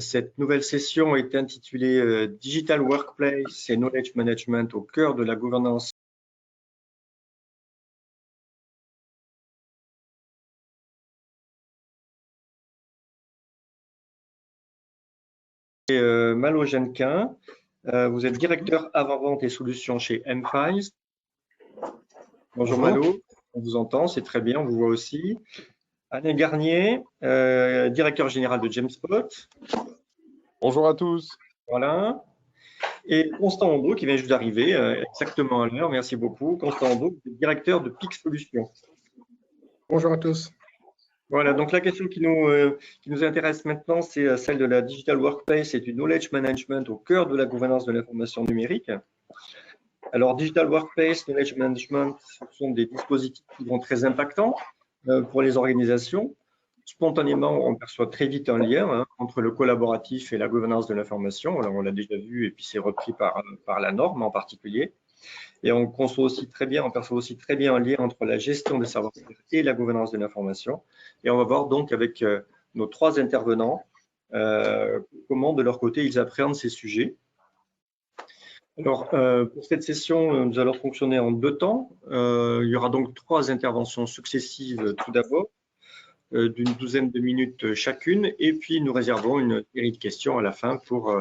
Cette nouvelle session est intitulée Digital Workplace et Knowledge Management au cœur de la gouvernance. Malo Genquin, vous êtes directeur avant-vente et solutions chez M-Files. Bonjour Malo, on vous entend, c'est très bien, on vous voit aussi. Alain Garnier, directeur général de Jamespot. Bonjour à tous. Voilà. Et Constant Ando, qui vient juste d'arriver, exactement à l'heure, merci beaucoup. Constant Ando, directeur de PIC Solutions. Bonjour à tous. Voilà, donc la question qui nous intéresse maintenant, c'est celle de la Digital Workplace et du Knowledge Management au cœur de la gouvernance de l'information numérique. Alors, Digital Workplace, Knowledge Management, ce sont des dispositifs qui vont très impactants pour les organisations. Spontanément, on perçoit très vite un lien entre le collaboratif et la gouvernance de l'information. Alors, on l'a déjà vu et puis c'est repris par la norme en particulier. Et on perçoit aussi très bien un lien entre la gestion des savoir-faire et la gouvernance de l'information. Et on va voir donc avec nos trois intervenants comment de leur côté ils appréhendent ces sujets. Alors, pour cette session, nous allons fonctionner en deux temps. Il y aura donc trois interventions successives tout d'abord, d'une douzaine de minutes chacune, et puis nous réservons une série de questions à la fin pour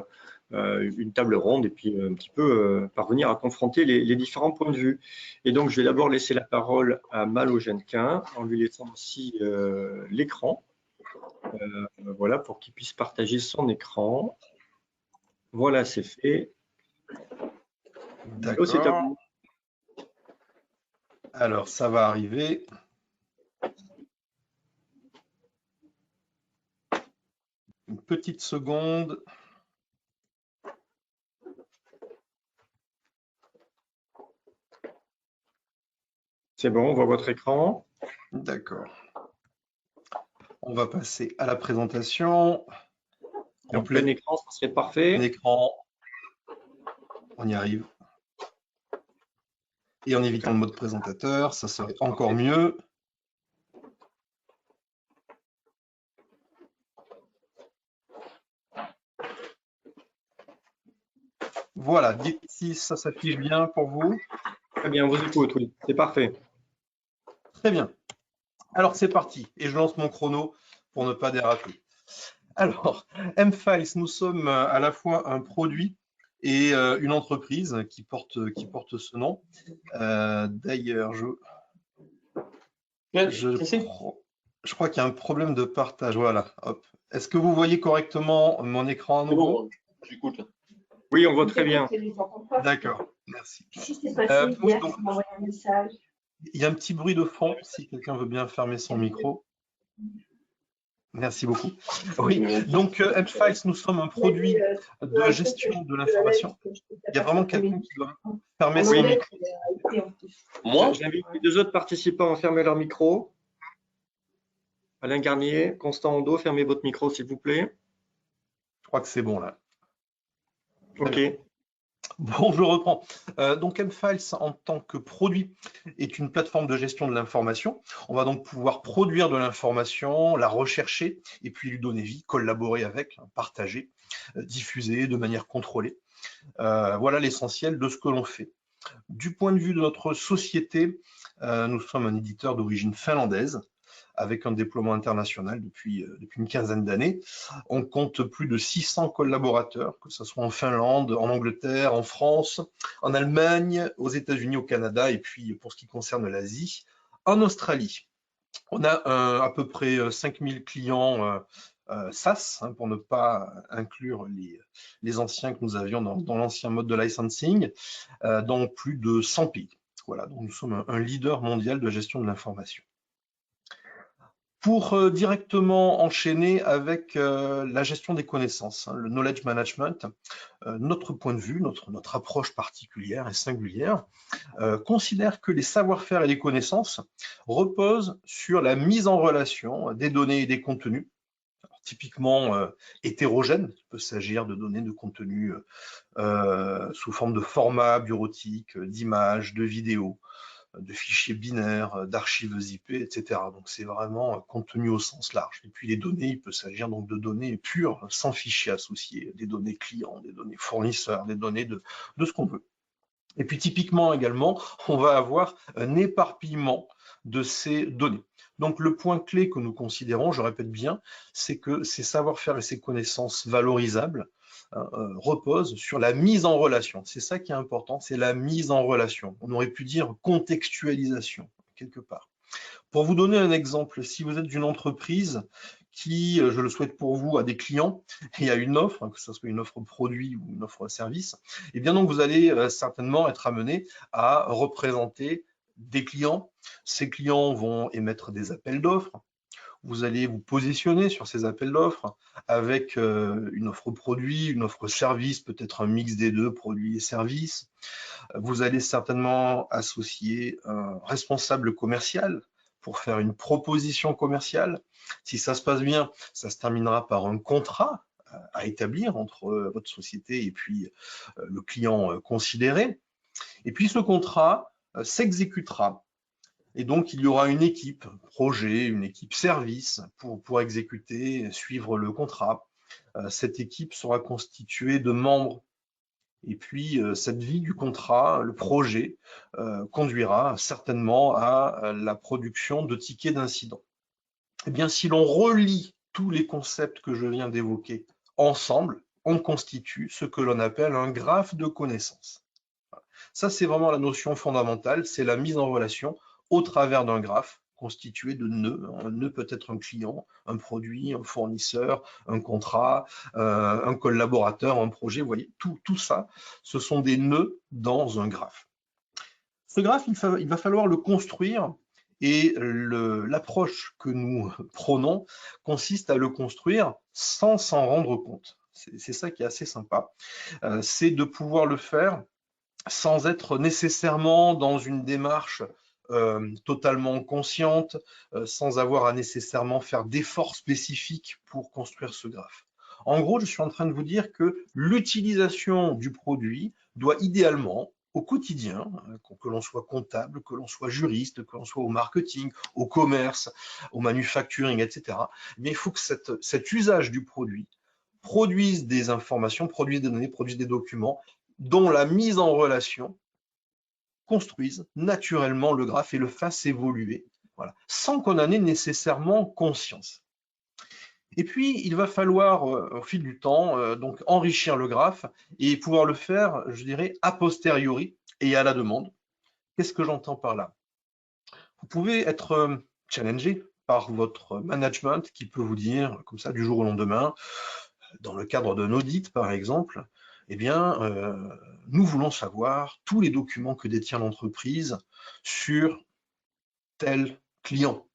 une table ronde et puis un petit peu parvenir à confronter les différents points de vue. Et donc, je vais d'abord laisser la parole à Malo Genquin en lui laissant aussi l'écran, voilà, pour qu'il puisse partager son écran. Voilà, c'est fait. D'accord. Alors, ça va arriver. Une petite seconde. C'est bon, on voit votre écran. D'accord. On va passer à la présentation. En plein écran, ça serait parfait. Plein écran. On y arrive. Et en évitant le mode présentateur, ça serait encore mieux. Voilà, dites si ça s'affiche bien pour vous. Très bien, on vous écoute, oui, c'est parfait. Très bien. Alors, c'est parti. Et je lance mon chrono pour ne pas déraper. Alors, M-Files, nous sommes à la fois un produit et une entreprise qui porte ce nom. D'ailleurs, je crois qu'il y a un problème de partage. Voilà, hop. Est-ce que vous voyez correctement mon écran à nouveau? Bon, j'écoute. Oui, on voit très bien. D'accord, merci. Si c'est passé Oui, hier, donc, tu m'as envoyé un message. il y a un petit bruit de fond, si quelqu'un veut bien fermer son micro. Merci beaucoup. Oui, donc M-Files, nous sommes un produit de gestion de l'information. Il y a vraiment quelqu'un qui doit fermer son micro. Moi, j'invite les deux autres participants à fermer leur micro. Alain Garnier, Constant Ando, fermez votre micro, s'il vous plaît. Je crois que c'est bon là. OK. Bon, je reprends. Donc M-Files, en tant que produit, est une plateforme de gestion de l'information. On va donc pouvoir produire de l'information, la rechercher et puis lui donner vie, collaborer avec, partager, diffuser de manière contrôlée. Voilà l'essentiel de ce que l'on fait. Du point de vue de notre société, nous sommes un éditeur d'origine finlandaise avec un déploiement international depuis une quinzaine d'années. On compte plus de 600 collaborateurs, que ce soit en Finlande, en Angleterre, en France, en Allemagne, aux États-Unis, au Canada, et puis pour ce qui concerne l'Asie, en Australie. On a à peu près 5000 clients SaaS, pour ne pas inclure les anciens que nous avions dans l'ancien mode de licensing, dans plus de 100 pays. Voilà, donc nous sommes un leader mondial de gestion de l'information. Pour directement enchaîner avec la gestion des connaissances, le knowledge management, notre point de vue, notre approche particulière et singulière, considère que les savoir-faire et les connaissances reposent sur la mise en relation des données et des contenus, alors, typiquement hétérogènes. Il peut s'agir de données de contenus sous forme de format bureautique, d'images, de vidéos, de fichiers binaires, d'archives IP, etc. Donc c'est vraiment contenu au sens large. Et puis les données, il peut s'agir donc de données pures, sans fichiers associés, des données clients, des données fournisseurs, des données de ce qu'on veut. Et puis typiquement également, on va avoir un éparpillement de ces données. Donc le point clé que nous considérons, je répète bien, c'est que ces savoir-faire et ces connaissances valorisables reposent sur la mise en relation. C'est ça qui est important, c'est la mise en relation. On aurait pu dire contextualisation, quelque part. Pour vous donner un exemple, si vous êtes une entreprise qui, je le souhaite pour vous, a des clients et a une offre, que ce soit une offre produit ou une offre service, et bien donc vous allez certainement être amené à représenter des clients. Ces clients vont émettre des appels d'offres. Vous allez vous positionner sur ces appels d'offres avec une offre produit, une offre service, peut-être un mix des deux, produits et services. Vous allez certainement associer un responsable commercial pour faire une proposition commerciale. Si ça se passe bien, ça se terminera par un contrat à établir entre votre société et puis le client considéré. Et puis ce contrat s'exécutera. Et donc, il y aura une équipe projet, une équipe service pour exécuter, suivre le contrat. Cette équipe sera constituée de membres. Et puis, cette vie du contrat, le projet, conduira certainement à la production de tickets d'incident. Eh bien, si l'on relie tous les concepts que je viens d'évoquer ensemble, on constitue ce que l'on appelle un graphe de connaissances. Ça, c'est vraiment la notion fondamentale, c'est la mise en relation au travers d'un graphe constitué de nœuds. Un nœud peut être un client, un produit, un fournisseur, un contrat, un collaborateur, un projet. Vous voyez, tout ça, ce sont des nœuds dans un graphe. Ce graphe, il va falloir le construire et l'approche que nous prenons consiste à le construire sans s'en rendre compte. C'est ça qui est assez sympa. C'est de pouvoir le faire sans être nécessairement dans une démarche totalement consciente, sans avoir à nécessairement faire d'efforts spécifiques pour construire ce graphe. En gros, je suis en train de vous dire que l'utilisation du produit doit idéalement, au quotidien, que l'on soit comptable, que l'on soit juriste, que l'on soit au marketing, au commerce, au manufacturing, etc., mais il faut que cet usage du produit produise des informations, produise des données, produise des documents dont la mise en relation construise naturellement le graphe et le fasse évoluer, voilà, sans qu'on en ait nécessairement conscience. Et puis, il va falloir, au fil du temps, donc enrichir le graphe et pouvoir le faire, je dirais, a posteriori et à la demande. Qu'est-ce que j'entends par là? Vous pouvez être challengé par votre management qui peut vous dire, comme ça, du jour au lendemain, dans le cadre d'un audit, par exemple, eh bien, nous voulons savoir tous les documents que détient l'entreprise sur tel client,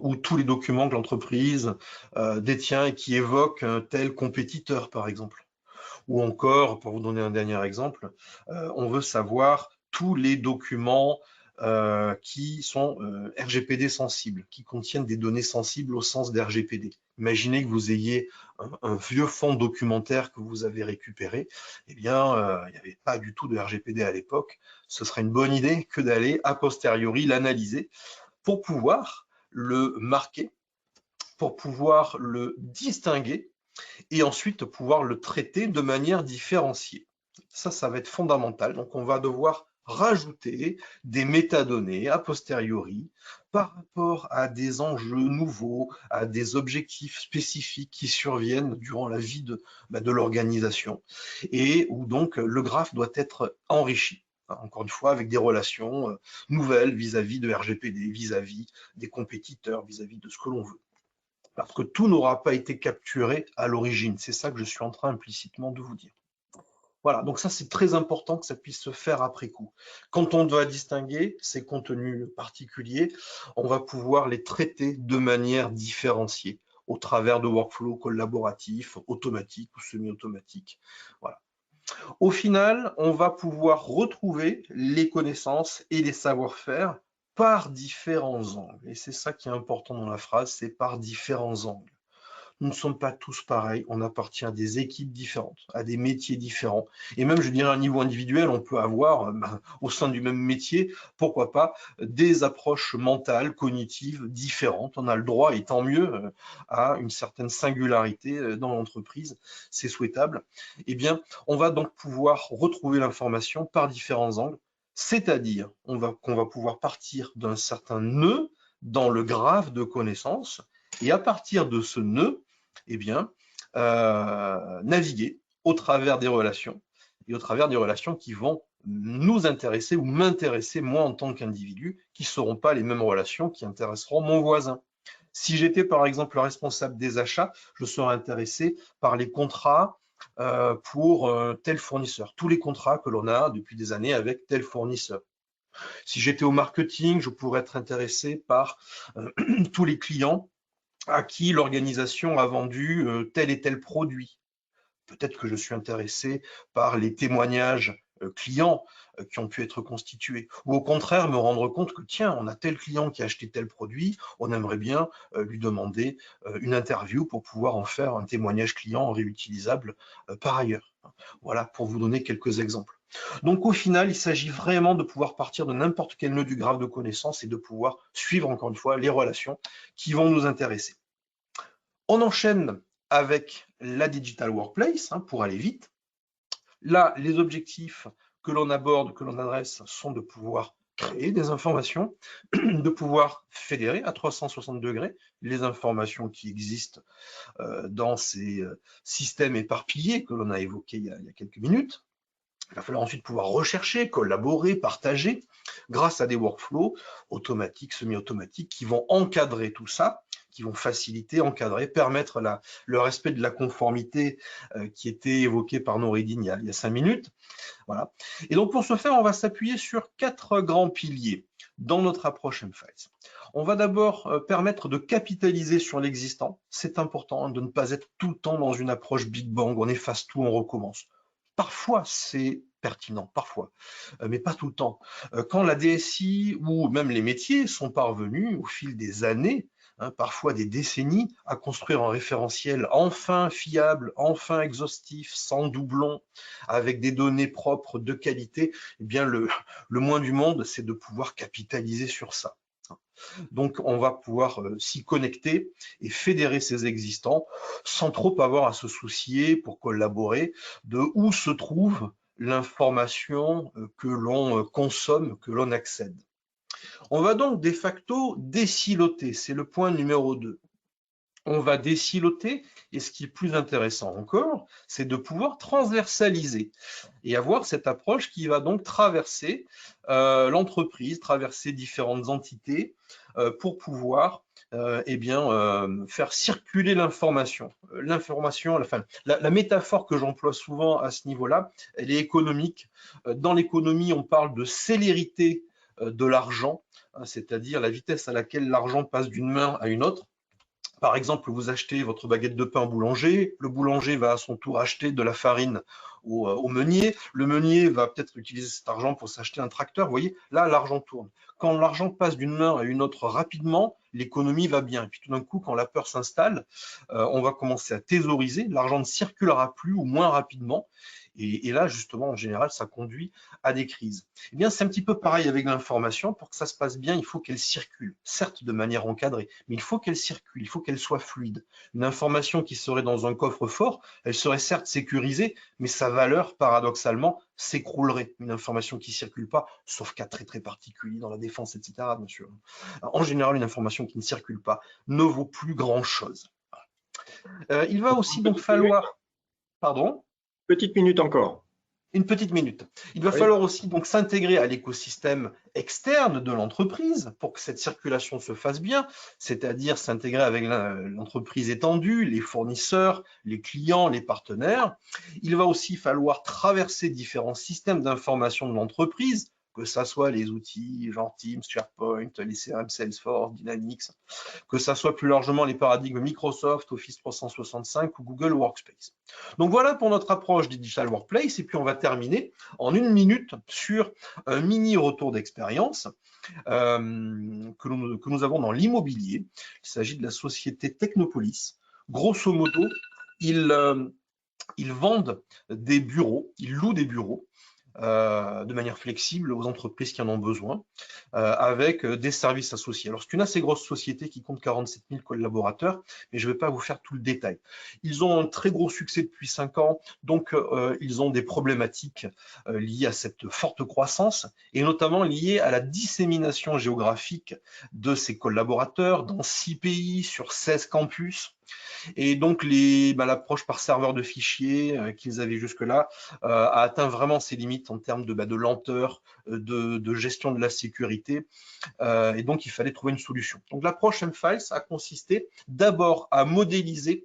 ou tous les documents que l'entreprise détient et qui évoquent un tel compétiteur, par exemple. Ou encore, pour vous donner un dernier exemple, on veut savoir tous les documents qui sont RGPD sensibles, qui contiennent des données sensibles au sens des RGPD. Imaginez que vous ayez un vieux fonds documentaire que vous avez récupéré, eh bien, il n'y avait pas du tout de RGPD à l'époque. Ce serait une bonne idée que d'aller a posteriori l'analyser pour pouvoir le marquer, pour pouvoir le distinguer et ensuite pouvoir le traiter de manière différenciée. Ça va être fondamental. Donc, on va devoir rajouter des métadonnées a posteriori par rapport à des enjeux nouveaux, à des objectifs spécifiques qui surviennent durant la vie de l'organisation et où donc le graphe doit être enrichi. Encore une fois, avec des relations nouvelles vis-à-vis de RGPD, vis-à-vis des compétiteurs, vis-à-vis de ce que l'on veut. Parce que tout n'aura pas été capturé à l'origine. C'est ça que je suis en train implicitement de vous dire. Voilà, donc ça c'est très important que ça puisse se faire après coup. Quand on doit distinguer ces contenus particuliers, on va pouvoir les traiter de manière différenciée au travers de workflows collaboratifs, automatiques ou semi-automatiques. Voilà. Au final, on va pouvoir retrouver les connaissances et les savoir-faire par différents angles. Et c'est ça qui est important dans la phrase, c'est par différents angles. nous ne sommes pas tous pareils, on appartient à des équipes différentes, à des métiers différents. Et même, je dirais, à un niveau individuel, on peut avoir, au sein du même métier, pourquoi pas, des approches mentales, cognitives différentes. On a le droit, et tant mieux, à une certaine singularité dans l'entreprise, c'est souhaitable. Eh bien, on va donc pouvoir retrouver l'information par différents angles, c'est-à-dire qu'on va pouvoir partir d'un certain nœud dans le graphe de connaissances, et à partir de ce nœud, eh bien, naviguer au travers des relations, et au travers des relations qui vont nous intéresser ou m'intéresser moi en tant qu'individu, qui ne seront pas les mêmes relations qui intéresseront mon voisin. Si j'étais par exemple le responsable des achats, je serais intéressé par les contrats pour tel fournisseur, tous les contrats que l'on a depuis des années avec tel fournisseur. Si j'étais au marketing, je pourrais être intéressé par tous les clients à qui l'organisation a vendu tel et tel produit. Peut-être que je suis intéressé par les témoignages clients qui ont pu être constitués. Ou au contraire, me rendre compte que tiens, on a tel client qui a acheté tel produit, on aimerait bien lui demander une interview pour pouvoir en faire un témoignage client réutilisable par ailleurs. Voilà, pour vous donner quelques exemples. Donc au final, il s'agit vraiment de pouvoir partir de n'importe quel nœud du graphe de connaissances et de pouvoir suivre encore une fois les relations qui vont nous intéresser. On enchaîne avec la Digital Workplace, pour aller vite. Là, les objectifs que l'on aborde, que l'on adresse, sont de pouvoir créer des informations, de pouvoir fédérer à 360 degrés les informations qui existent dans ces systèmes éparpillés que l'on a évoqués il y a quelques minutes. Il va falloir ensuite pouvoir rechercher, collaborer, partager grâce à des workflows automatiques, semi-automatiques qui vont encadrer tout ça, qui vont faciliter, encadrer, permettre le respect de la conformité qui était évoquée par Noureddine il y a 5 minutes. Voilà. Et donc pour ce faire, on va s'appuyer sur 4 grands piliers dans notre approche mFiles. On va d'abord permettre de capitaliser sur l'existant. C'est important de ne pas être tout le temps dans une approche Big Bang, on efface tout, on recommence. Parfois, c'est pertinent, parfois, mais pas tout le temps. Quand la DSI ou même les métiers sont parvenus au fil des années, parfois des décennies, à construire un référentiel enfin fiable, enfin exhaustif, sans doublon, avec des données propres de qualité, eh bien le moins du monde, c'est de pouvoir capitaliser sur ça. Donc, on va pouvoir s'y connecter et fédérer ces existants sans trop avoir à se soucier pour collaborer de où se trouve l'information que l'on consomme, que l'on accède. On va donc de facto désiloter, c'est le point numéro 2. On va désiloter, et ce qui est plus intéressant encore, c'est de pouvoir transversaliser et avoir cette approche qui va donc traverser l'entreprise, traverser différentes entités pour pouvoir faire circuler l'information. La métaphore que j'emploie souvent à ce niveau-là, elle est économique. Dans l'économie, on parle de célérité de l'argent, c'est-à-dire la vitesse à laquelle l'argent passe d'une main à une autre. Par exemple, vous achetez votre baguette de pain au boulanger, le boulanger va à son tour acheter de la farine au meunier, le meunier va peut-être utiliser cet argent pour s'acheter un tracteur, vous voyez, là l'argent tourne. Quand l'argent passe d'une main à une autre rapidement, l'économie va bien. Et puis tout d'un coup, quand la peur s'installe, on va commencer à thésauriser, l'argent ne circulera plus ou moins rapidement. Et là, justement, en général, ça conduit à des crises. Eh bien, c'est un petit peu pareil avec l'information. Pour que ça se passe bien, il faut qu'elle circule, certes de manière encadrée, mais il faut qu'elle circule, il faut qu'elle soit fluide. Une information qui serait dans un coffre-fort, elle serait certes sécurisée, mais sa valeur, paradoxalement, s'écroulerait. Une information qui ne circule pas, sauf cas très très particulier dans la défense, etc., bien sûr. Alors, en général, une information qui ne circule pas ne vaut plus grand-chose. Il va aussi donc falloir... Pardon ? Petite minute encore. Une petite minute. Il va falloir aussi donc s'intégrer à l'écosystème externe de l'entreprise pour que cette circulation se fasse bien, c'est-à-dire s'intégrer avec l'entreprise étendue, les fournisseurs, les clients, les partenaires. Il va aussi falloir traverser différents systèmes d'information de l'entreprise, que ça soit les outils genre Teams, SharePoint, les CRM Salesforce, Dynamics, que ça soit plus largement les paradigmes Microsoft, Office 365 ou Google Workspace. Donc voilà pour notre approche des Digital Workplace, et puis on va terminer en 1 minute sur un mini retour d'expérience que nous avons dans l'immobilier. Il s'agit de la société Technopolis. Grosso modo, ils vendent des bureaux, ils louent des bureaux de manière flexible aux entreprises qui en ont besoin, avec des services associés. Alors, c'est une assez grosse société qui compte 47 000 collaborateurs, mais je ne vais pas vous faire tout le détail. Ils ont un très gros succès depuis 5 ans, donc ils ont des problématiques liées à cette forte croissance, et notamment liées à la dissémination géographique de ces collaborateurs dans 6 pays sur 16 campus. Et donc, l'approche par serveur de fichiers qu'ils avaient jusque-là a atteint vraiment ses limites en termes de lenteur, de gestion de la sécurité. Et donc, il fallait trouver une solution. Donc, l'approche mFiles a consisté d'abord à modéliser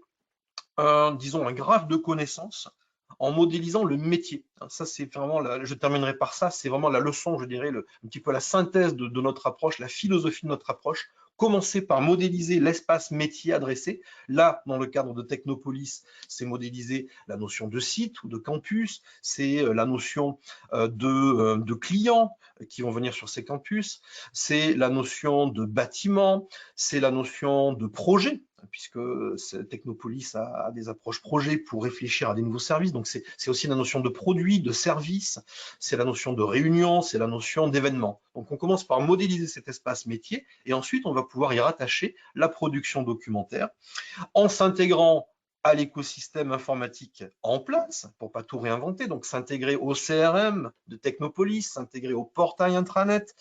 disons, un graphe de connaissances en modélisant le métier. Ça, c'est vraiment, je terminerai par ça, c'est vraiment la leçon, je dirais, un petit peu la synthèse de notre approche, la philosophie de notre approche. Commencer par modéliser l'espace métier adressé. Là, dans le cadre de Technopolis, c'est modéliser la notion de site ou de campus, c'est la notion de clients qui vont venir sur ces campus, c'est la notion de bâtiment, c'est la notion de projet, puisque Technopolis a des approches projets pour réfléchir à des nouveaux services. Donc, c'est aussi la notion de produit, de service, c'est la notion de réunion, c'est la notion d'événement. Donc, on commence par modéliser cet espace métier et ensuite, on va pouvoir y rattacher la production documentaire en s'intégrant à l'écosystème informatique en place pour pas tout réinventer, donc s'intégrer au CRM de Technopolis, s'intégrer au portail intranet.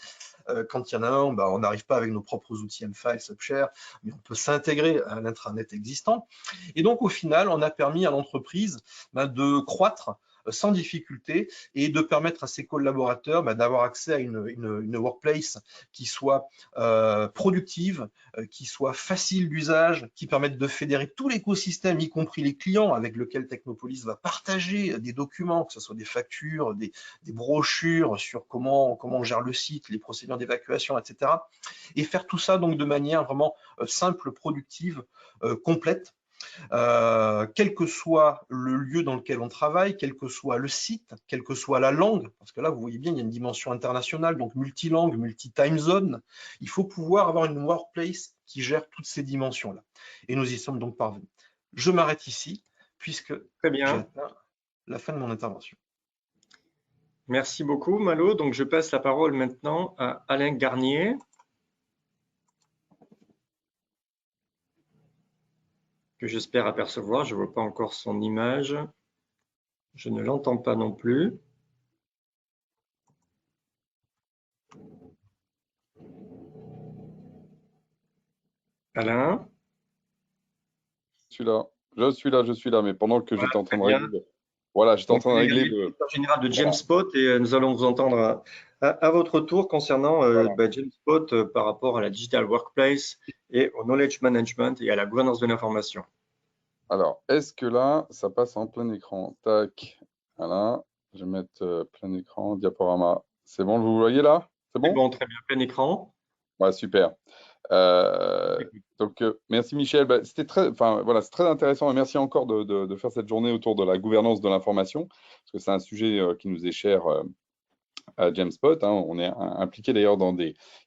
Quand il y en a un, on n'arrive pas avec nos propres outils mFiles, Upshare, mais on peut s'intégrer à l'intranet existant. Et donc, au final, on a permis à l'entreprise de croître sans difficulté et de permettre à ses collaborateurs d'avoir accès à une workplace qui soit productive, qui soit facile d'usage, qui permette de fédérer tout l'écosystème, y compris les clients avec lesquels Technopolis va partager des documents, que ce soit des factures, des brochures sur comment on gère le site, les procédures d'évacuation, etc. Et faire tout ça donc de manière vraiment simple, productive, complète. Quel que soit le lieu dans lequel on travaille, quel que soit le site, quelle que soit la langue, parce que là, vous voyez bien, il y a une dimension internationale, donc multilangue, multi-time zone. Il faut pouvoir avoir une workplace qui gère toutes ces dimensions-là. Et nous y sommes donc parvenus. Je m'arrête ici, puisque j'ai atteint la fin de mon intervention. Merci beaucoup, Malo. Donc, je passe la parole maintenant à Alain Garnier. Que j'espère apercevoir. Je ne vois pas encore son image. Je ne l'entends pas non plus. Alain? Je suis là, mais pendant que j'étais en train de régler. Voilà, j'étais en train de régler le général de Jamespot et nous allons vous entendre à votre tour concernant Jamespot par rapport à la Digital Workplace et au Knowledge Management et à la gouvernance de l'information. Alors, est-ce que là, ça passe en plein écran? Tac, voilà, je vais mettre plein écran, diaporama. C'est bon, vous voyez là? C'est bon? C'est bon, très bien, plein écran. Ouais, super. Donc, merci Michel. C'était très intéressant et merci encore de faire cette journée autour de la gouvernance de l'information, parce que c'est un sujet qui nous est cher à Jamespot. On est impliqué d'ailleurs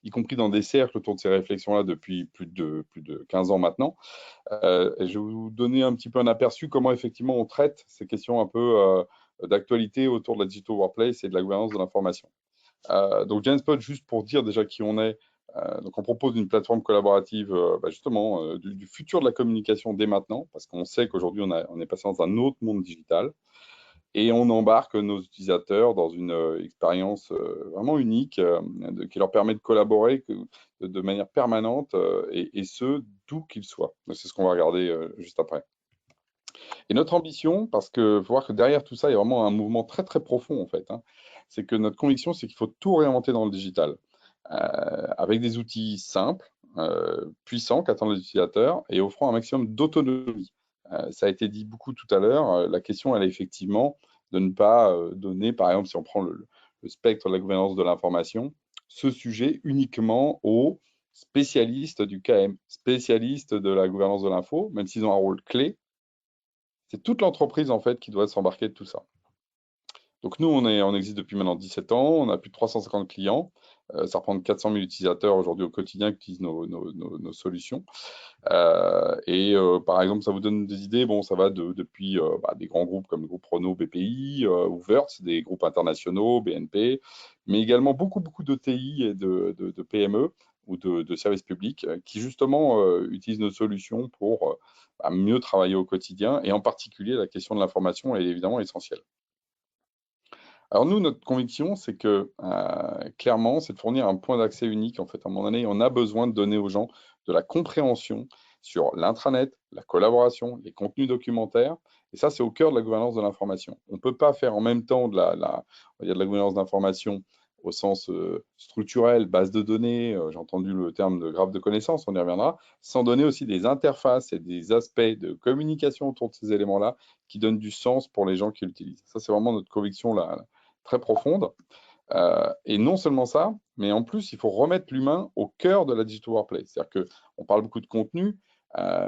y compris dans des cercles autour de ces réflexions-là depuis plus de 15 ans maintenant. Et je vais vous donner un petit peu un aperçu comment effectivement on traite ces questions un peu d'actualité autour de la Digital Workplace et de la gouvernance de l'information. Donc Jamespot, juste pour dire déjà qui on est, donc on propose une plateforme collaborative justement du futur de la communication dès maintenant, parce qu'on sait qu'aujourd'hui on est passé dans un autre monde digital et on embarque nos utilisateurs dans une expérience vraiment unique qui leur permet de collaborer de manière permanente et ce, d'où qu'ils soient. C'est ce qu'on va regarder juste après. Et notre ambition, parce que faut voir que derrière tout ça, il y a vraiment un mouvement très très profond en fait, c'est que notre conviction, c'est qu'il faut tout réinventer dans le digital, avec des outils simples, puissants qu'attendent les utilisateurs et offrant un maximum d'autonomie. Ça a été dit beaucoup tout à l'heure, la question elle est effectivement de ne pas donner, par exemple, si on prend le spectre de la gouvernance de l'information, ce sujet uniquement aux spécialistes du KM, spécialistes de la gouvernance de l'info, même s'ils ont un rôle clé. C'est toute l'entreprise en fait qui doit s'embarquer de tout ça. Donc nous, on existe depuis maintenant 17 ans, on a plus de 350 clients, ça représente 400 000 utilisateurs aujourd'hui au quotidien qui utilisent nos solutions. Par exemple, ça vous donne des idées, bon, ça va depuis des grands groupes comme le groupe Renault, BPI, ou Hertz, des groupes internationaux, BNP, mais également beaucoup de TI et de PME ou de services publics qui justement utilisent nos solutions pour mieux travailler au quotidien, et en particulier la question de l'information est évidemment essentielle. Alors nous, notre conviction, c'est que clairement, c'est de fournir un point d'accès unique. En fait, à un moment donné, on a besoin de donner aux gens de la compréhension sur l'intranet, la collaboration, les contenus documentaires. Et ça, c'est au cœur de la gouvernance de l'information. On ne peut pas faire en même temps de la gouvernance d'information au sens structurel, base de données, j'ai entendu le terme de graphe de connaissances, on y reviendra, sans donner aussi des interfaces et des aspects de communication autour de ces éléments-là qui donnent du sens pour les gens qui l'utilisent. Ça, c'est vraiment notre conviction là, très profonde. Et non seulement ça, mais en plus, il faut remettre l'humain au cœur de la Digital Workplace. C'est-à-dire qu'on parle beaucoup de contenu,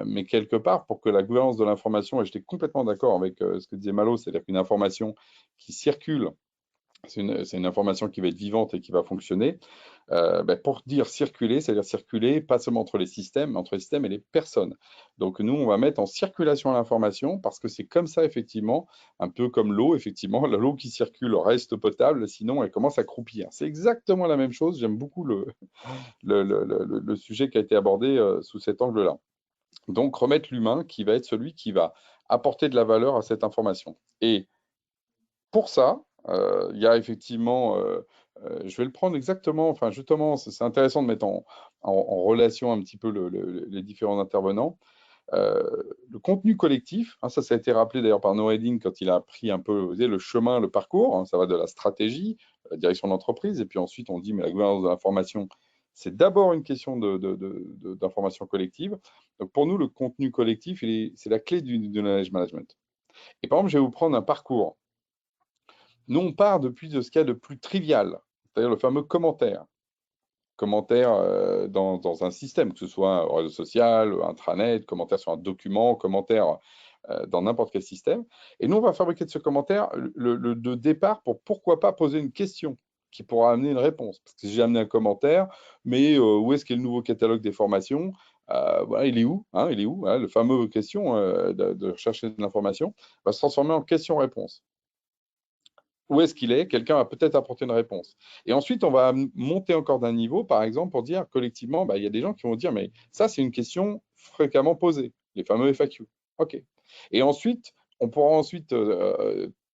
mais quelque part, pour que la gouvernance de l'information, et j'étais complètement d'accord avec ce que disait Malo, c'est-à-dire qu'une information qui circule, c'est une information qui va être vivante et qui va fonctionner. Pour dire circuler, c'est-à-dire circuler pas seulement entre les systèmes, mais entre les systèmes et les personnes. Donc nous, on va mettre en circulation l'information parce que c'est comme ça, effectivement, un peu comme l'eau, effectivement, l'eau qui circule reste potable, sinon elle commence à croupir. C'est exactement la même chose, j'aime beaucoup le sujet qui a été abordé sous cet angle-là. Donc remettre l'humain qui va être celui qui va apporter de la valeur à cette information. Et pour ça, il y a effectivement, je vais le prendre exactement, enfin justement, c'est intéressant de mettre en relation un petit peu les différents intervenants. Le contenu collectif, ça a été rappelé d'ailleurs par Noureddine quand il a pris un peu le chemin, le parcours, ça va de la stratégie, la direction de l'entreprise, et puis ensuite on dit mais la gouvernance de l'information, c'est d'abord une question d'information collective. Donc pour nous, le contenu collectif, c'est la clé du knowledge management. Et par exemple, je vais vous prendre un parcours. Nous, on part depuis de ce qu'il y a de plus trivial, c'est-à-dire le fameux commentaire. Commentaire dans un système, que ce soit un réseau social, intranet, commentaire sur un document, commentaire dans n'importe quel système. Et nous, on va fabriquer de ce commentaire le départ pour pourquoi pas poser une question qui pourra amener une réponse. Parce que si j'ai amené un commentaire, mais où est-ce qu'est le nouveau catalogue des formations, il est où, il est où, le fameux question de rechercher de l'information va se transformer en question-réponse. Où est-ce qu'il est? Quelqu'un va peut-être apporter une réponse. Et ensuite, on va monter encore d'un niveau, par exemple, pour dire collectivement, il y a des gens qui vont dire, mais ça, c'est une question fréquemment posée, les fameux FAQ. OK. Et ensuite, on pourra ensuite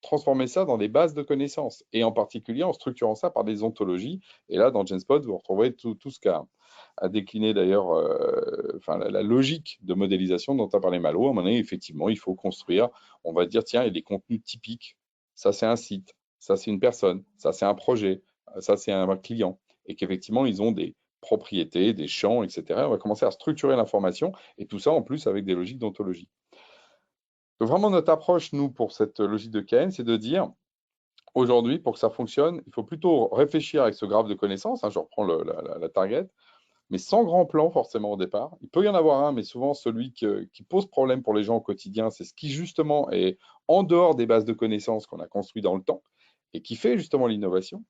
transformer ça dans des bases de connaissances, et en particulier en structurant ça par des ontologies. Et là, dans Genspot, vous retrouverez tout ce qu'a décliné d'ailleurs la logique de modélisation dont a parlé Malo. À un moment donné, effectivement, il faut construire, on va dire, tiens, il y a des contenus typiques. Ça, c'est un site. Ça, c'est une personne, ça, c'est un projet, ça, c'est un client, et qu'effectivement, ils ont des propriétés, des champs, etc. On va commencer à structurer l'information, et tout ça, en plus, avec des logiques d'ontologie. Donc, vraiment, notre approche, nous, pour cette logique de KN, c'est de dire, aujourd'hui, pour que ça fonctionne, il faut plutôt réfléchir avec ce graphe de connaissances, je reprends la target, mais sans grand plan, forcément, au départ. Il peut y en avoir un, mais souvent, celui qui pose problème pour les gens au quotidien, c'est ce qui, justement, est en dehors des bases de connaissances qu'on a construites dans le temps, et qui fait justement l'innovation,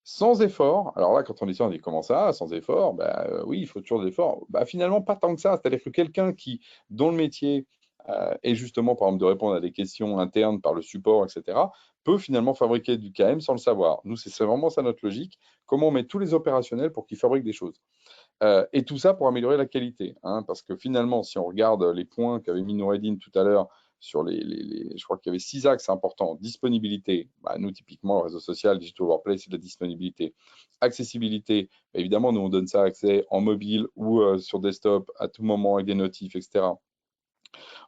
sans effort. Alors là, quand on dit comment ça, sans effort, oui, il faut toujours des efforts. Finalement, pas tant que ça. C'est-à-dire que quelqu'un dont le métier est justement, par exemple, de répondre à des questions internes par le support, etc., peut finalement fabriquer du KM sans le savoir. Nous, c'est vraiment ça notre logique. Comment on met tous les opérationnels pour qu'ils fabriquent des choses. Et tout ça pour améliorer la qualité. Parce que finalement, si on regarde les points qu'avait mis Noureddine tout à l'heure, sur je crois qu'il y avait 6 axes importants. Disponibilité, nous typiquement le réseau social, Digital Workplace, c'est de la disponibilité. Accessibilité, évidemment, nous on donne ça accès en mobile ou sur desktop à tout moment avec des notifs, etc.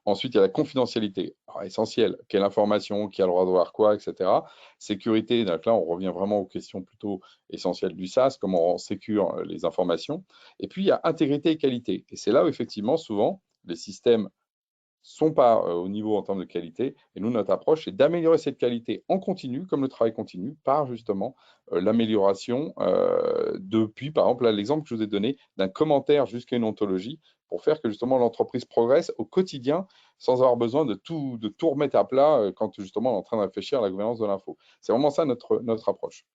Ensuite, il y a la confidentialité, essentielle. Quelle information, qui a le droit de voir quoi, etc. Sécurité, donc là, on revient vraiment aux questions plutôt essentielles du SaaS, comment on sécure les informations. Et puis, il y a intégrité et qualité. Et c'est là où, effectivement, souvent, les systèmes sont pas au niveau en termes de qualité. Et nous, notre approche, c'est d'améliorer cette qualité en continu, comme le travail continu, par justement l'amélioration depuis, par exemple, l'exemple que je vous ai donné, d'un commentaire jusqu'à une ontologie, pour faire que justement l'entreprise progresse au quotidien sans avoir besoin de tout remettre à plat quand justement on est en train de réfléchir à la gouvernance de l'info. C'est vraiment ça notre approche.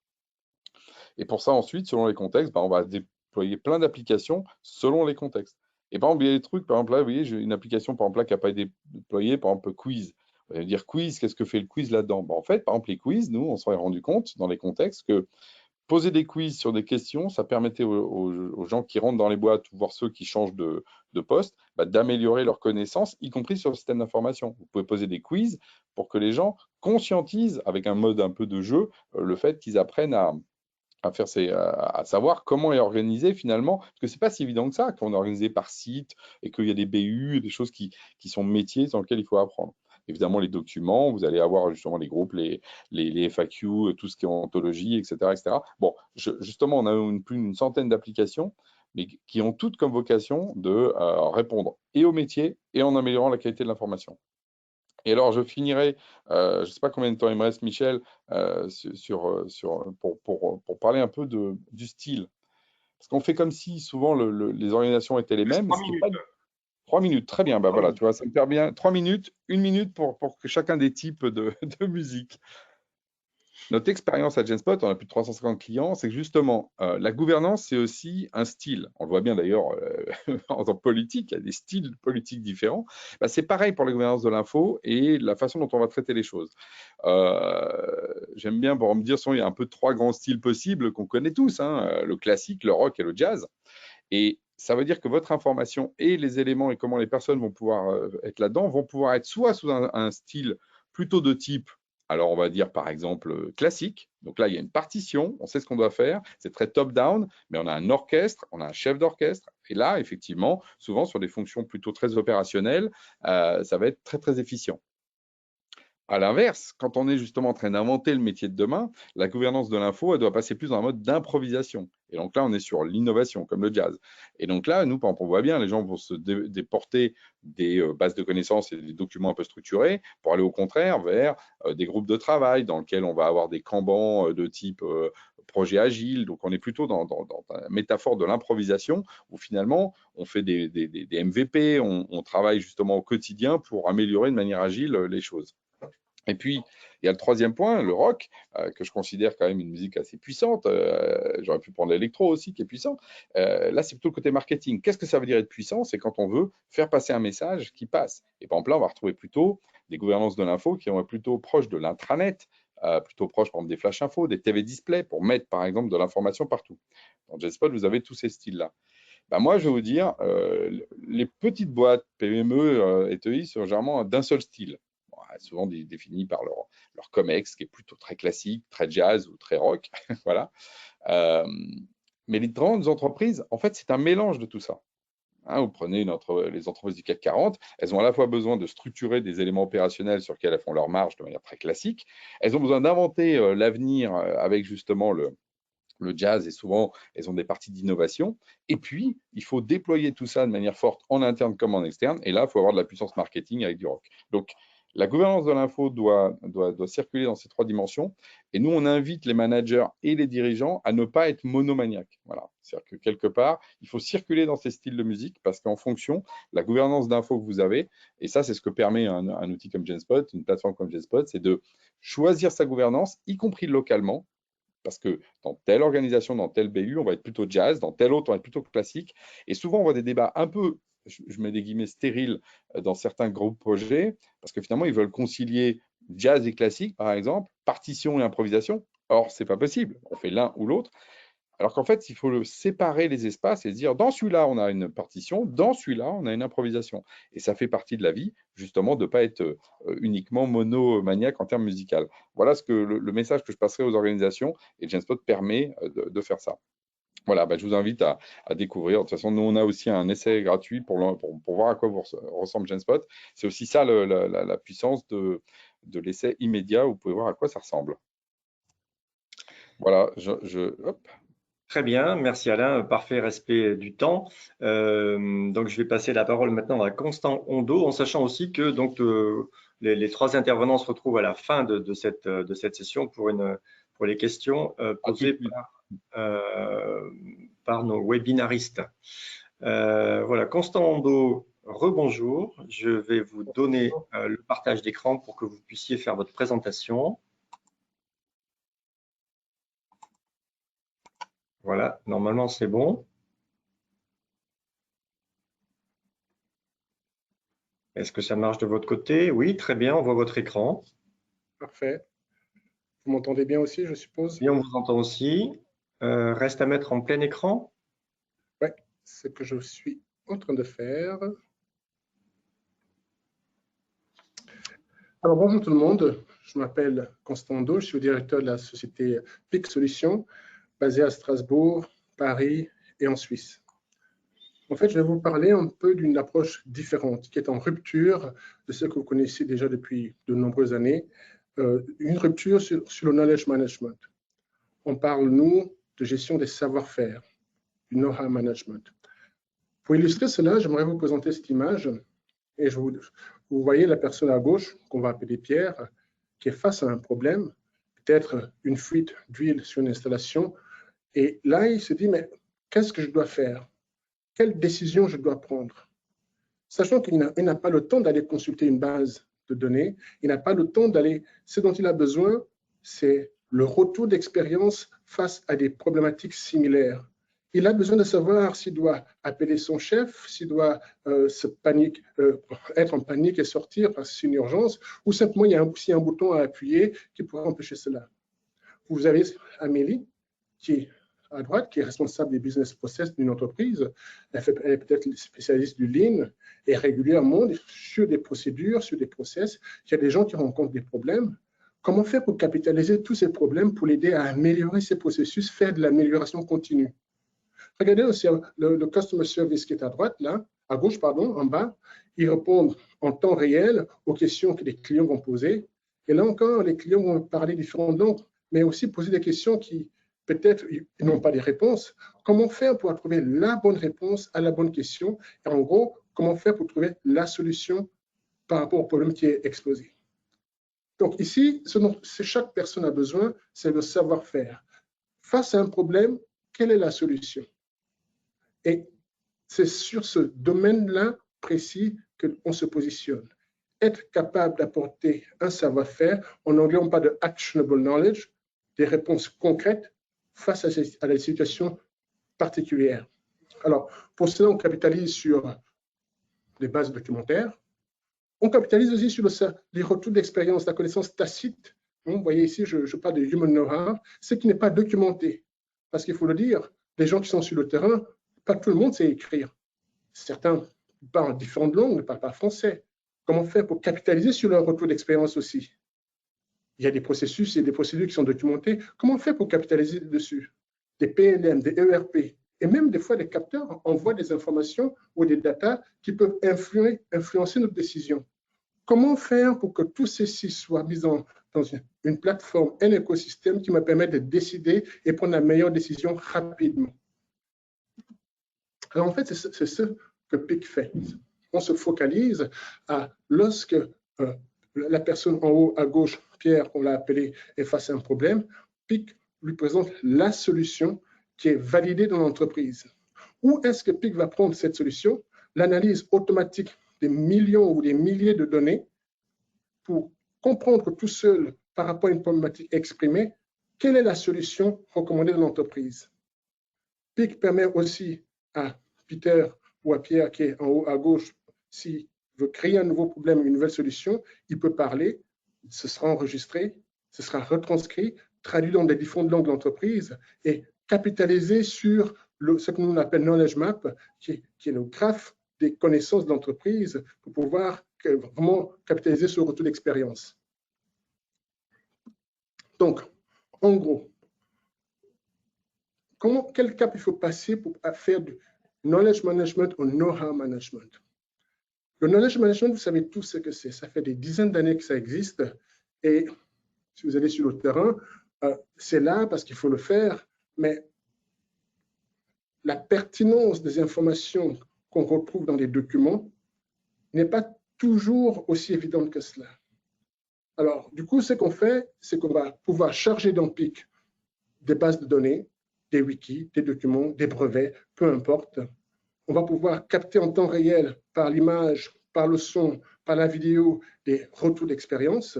Et pour ça, ensuite, selon les contextes, on va déployer plein d'applications selon les contextes. Et par exemple, il y a des trucs, par exemple, là, vous voyez, j'ai une application, par exemple, là, qui n'a pas été déployée, par exemple, Quiz. Vous allez me dire, Quiz, qu'est-ce que fait le quiz là-dedans? En fait, par exemple, les quiz, nous, on s'en est rendu compte dans les contextes que poser des quiz sur des questions, ça permettait aux gens qui rentrent dans les boîtes, voire ceux qui changent de poste, d'améliorer leurs connaissances, y compris sur le système d'information. Vous pouvez poser des quiz pour que les gens conscientisent, avec un mode un peu de jeu, le fait qu'ils apprennent à savoir comment est organisé finalement, parce que c'est pas si évident que ça, qu'on est organisé par site et qu'il y a des BU, des choses qui sont métiers dans lesquels il faut apprendre. Évidemment, les documents, vous allez avoir justement les groupes, les FAQ, tout ce qui est ontologie, etc. etc. Bon, justement, on a plus d'une centaine d'applications, mais qui ont toutes comme vocation de répondre et au métier et en améliorant la qualité de l'information. Et alors, je finirai, je ne sais pas combien de temps il me reste, Michel, pour parler un peu du style. Parce qu'on fait comme si souvent les organisations étaient les mêmes. 3 Ce qui est minutes. pas 3 minutes, très bien. Bah 3 voilà, minutes. tu vois, ça me perd bien. 3 minutes, 1 minute pour que chacun des types de musique. Notre expérience à Genspot, on a plus de 350 clients, c'est que justement, la gouvernance, c'est aussi un style. On le voit bien d'ailleurs en tant que politique, il y a des styles politiques différents. C'est pareil pour la gouvernance de l'info et la façon dont on va traiter les choses. J'aime bien pour me dire, il y a un peu 3 grands styles possibles qu'on connaît tous, hein, le classique, le rock et le jazz. Et ça veut dire que votre information et les éléments et comment les personnes vont pouvoir être là-dedans vont pouvoir être soit sous un style plutôt de type, alors on va dire par exemple classique. Donc là, il y a une partition, on sait ce qu'on doit faire, c'est très top-down, mais on a un orchestre, on a un chef d'orchestre. Et là, effectivement, souvent sur des fonctions plutôt très opérationnelles, ça va être très, très efficient. À l'inverse, quand on est justement en train d'inventer le métier de demain, la gouvernance de l'info, elle doit passer plus dans un mode d'improvisation. Et donc là, on est sur l'innovation, comme le jazz. Et donc là, nous, par exemple, on voit bien, les gens vont se déporter des bases de connaissances et des documents un peu structurés pour aller au contraire vers des groupes de travail dans lesquels on va avoir des kanbans de type projet agile. Donc on est plutôt dans la métaphore de l'improvisation où finalement, on fait des MVP, on travaille justement au quotidien pour améliorer de manière agile les choses. Et puis, il y a le troisième point, le rock, que je considère quand même une musique assez puissante. J'aurais pu prendre l'électro aussi, qui est puissant. Là, c'est plutôt le côté marketing. Qu'est-ce que ça veut dire être puissant? C'est quand on veut faire passer un message qui passe. Et par exemple, là, on va retrouver plutôt des gouvernances de l'info qui vont être plutôt proches de l'intranet, plutôt proches, par exemple, des flash infos, des TV display, pour mettre, par exemple, de l'information partout. Dans JSpot, vous avez tous ces styles-là. Moi, je vais vous dire, les petites boîtes PME et TI sont généralement d'un seul style, souvent définis par leur COMEX, qui est plutôt très classique, très jazz ou très rock. Voilà. Mais les grandes entreprises, en fait, c'est un mélange de tout ça. Hein, vous prenez les entreprises du CAC 40, elles ont à la fois besoin de structurer des éléments opérationnels sur lesquels elles font leur marge de manière très classique. Elles ont besoin d'inventer l'avenir avec justement le jazz, et souvent, elles ont des parties d'innovation. Et puis, il faut déployer tout ça de manière forte en interne comme en externe. Et là, il faut avoir de la puissance marketing avec du rock. Donc, la gouvernance de l'info doit circuler dans ces 3 dimensions. Et nous, on invite les managers et les dirigeants à ne pas être monomaniaques. Voilà. C'est-à-dire que quelque part, il faut circuler dans ces styles de musique parce qu'en fonction, la gouvernance d'info que vous avez, et ça, c'est ce que permet un outil comme Genspot, une plateforme comme Genspot, c'est de choisir sa gouvernance, y compris localement. Parce que dans telle organisation, dans tel BU, on va être plutôt jazz, dans telle autre, on va être plutôt classique. Et souvent, on voit des débats un peu, je mets des guillemets stériles, dans certains groupes projets, parce que finalement, ils veulent concilier jazz et classique, par exemple, partition et improvisation. Or, ce n'est pas possible. On fait l'un ou l'autre. Alors qu'en fait, il faut séparer les espaces et se dire, dans celui-là, on a une partition, dans celui-là, on a une improvisation. Et ça fait partie de la vie, justement, de ne pas être uniquement monomaniaque en termes musicaux. Voilà le message que je passerai aux organisations, et Genspot permet de faire ça. Voilà, je vous invite à découvrir. De toute façon, nous, on a aussi un essai gratuit pour voir à quoi ressemble Genspot. C'est aussi ça la puissance de l'essai immédiat, où vous pouvez voir à quoi ça ressemble. Voilà, hop. Très bien, merci Alain, parfait respect du temps. Donc je vais passer la parole maintenant à Constant Hondo, en sachant aussi que donc les 3 intervenants se retrouvent à la fin de cette session pour les questions posées par nos webinaristes. Voilà, Constant Hondo, rebonjour. Je vais vous donner le partage d'écran pour que vous puissiez faire votre présentation. Voilà, normalement c'est bon. Est-ce que ça marche de votre côté? Oui, très bien, on voit votre écran. Parfait. Vous m'entendez bien aussi, je suppose? Oui, on vous entend aussi. Reste à mettre en plein écran. Oui, c'est ce que je suis en train de faire. Alors, bonjour tout le monde. Je m'appelle Constant Do, je suis le directeur de la société PIC Solutions, basée à Strasbourg, Paris et en Suisse. En fait, je vais vous parler un peu d'une approche différente, qui est en rupture de ce que vous connaissez déjà depuis de nombreuses années, une rupture sur le knowledge management. On parle, nous, de gestion des savoir-faire, du know-how management. Pour illustrer cela, j'aimerais vous présenter cette image. Et vous voyez la personne à gauche, qu'on va appeler Pierre, qui est face à un problème, peut-être une fuite d'huile sur une installation. Et là, il se dit, mais qu'est-ce que je dois faire? Quelle décision je dois prendre? Sachant qu'il n'a pas le temps d'aller consulter une base de données, il n'a pas le temps d'aller... Ce dont il a besoin, c'est le retour d'expérience face à des problématiques similaires. Il a besoin de savoir s'il doit appeler son chef, s'il doit être en panique et sortir parce que c'est une urgence, ou simplement il y a un bouton à appuyer qui pourrait empêcher cela. Vous avez Amélie, qui est à droite, qui est responsable des business process d'une entreprise. Elle est peut-être spécialiste du Lean et régulièrement sur des procédures, sur des process. Il y a des gens qui rencontrent des problèmes. Comment faire pour capitaliser tous ces problèmes, pour l'aider à améliorer ces processus, faire de l'amélioration continue? Regardez aussi le customer service qui est à droite, là, à gauche, pardon, en bas. Ils répondent en temps réel aux questions que les clients vont poser. Et là encore, les clients vont parler différentes langues, mais aussi poser des questions qui, peut-être, ils n'ont pas les réponses. Comment faire pour trouver la bonne réponse à la bonne question? Et en gros, comment faire pour trouver la solution par rapport au problème qui est exposé? Donc ici, ce dont chaque personne a besoin, c'est le savoir-faire. Face à un problème, quelle est la solution? Et c'est sur ce domaine-là précis qu'on se positionne. Être capable d'apporter un savoir-faire, en anglais on parle de actionable knowledge, des réponses concrètes face à des situations particulières. Alors, pour cela, on capitalise sur les bases documentaires. On capitalise aussi sur les retours d'expérience, la connaissance tacite. Vous voyez ici, je parle de human know-how, ce qui n'est pas documenté. Parce qu'il faut le dire, les gens qui sont sur le terrain, pas tout le monde sait écrire. Certains parlent différentes langues, ne parlent pas français. Comment faire pour capitaliser sur leur retour d'expérience aussi? Il y a des processus et des procédures qui sont documentées. Comment faire pour capitaliser dessus? Des PLM, des ERP, et même des fois les capteurs envoient des informations ou des datas qui peuvent influencer notre décision. Comment faire pour que tout ceci soit mis dans une plateforme, un écosystème qui me permet de décider et prendre la meilleure décision rapidement? Alors en fait, c'est ce que PIC fait. On se focalise à lorsque la personne en haut à gauche, Pierre, on l'a appelé, est face à un problème, PIC lui présente la solution qui est validée dans l'entreprise. Où est-ce que PIC va prendre cette solution? L'analyse automatique des millions ou des milliers de données pour comprendre tout seul par rapport à une problématique exprimée, quelle est la solution recommandée dans l'entreprise. PIC permet aussi à Peter ou à Pierre qui est en haut à gauche, s'il veut créer un nouveau problème, une nouvelle solution, il peut parler, ce sera enregistré, ce sera retranscrit, traduit dans les différentes langues de l'entreprise et capitalisé sur ce que nous appelons knowledge map, qui est le graphe des connaissances de l'entreprise pour pouvoir vraiment capitaliser sur le retour d'expérience. Donc, en gros, quel cap il faut passer pour faire du knowledge management au know-how management? Le knowledge management, vous savez tous ce que c'est. Ça fait des dizaines d'années que ça existe. Et si vous allez sur le terrain, c'est là parce qu'il faut le faire. Mais la pertinence des informations qu'on retrouve dans les documents n'est pas toujours aussi évidente que cela. Alors, du coup, ce qu'on fait, c'est qu'on va pouvoir charger dans PIC des bases de données, des wikis, des documents, des brevets, peu importe. On va pouvoir capter en temps réel, par l'image, par le son, par la vidéo, des retours d'expérience.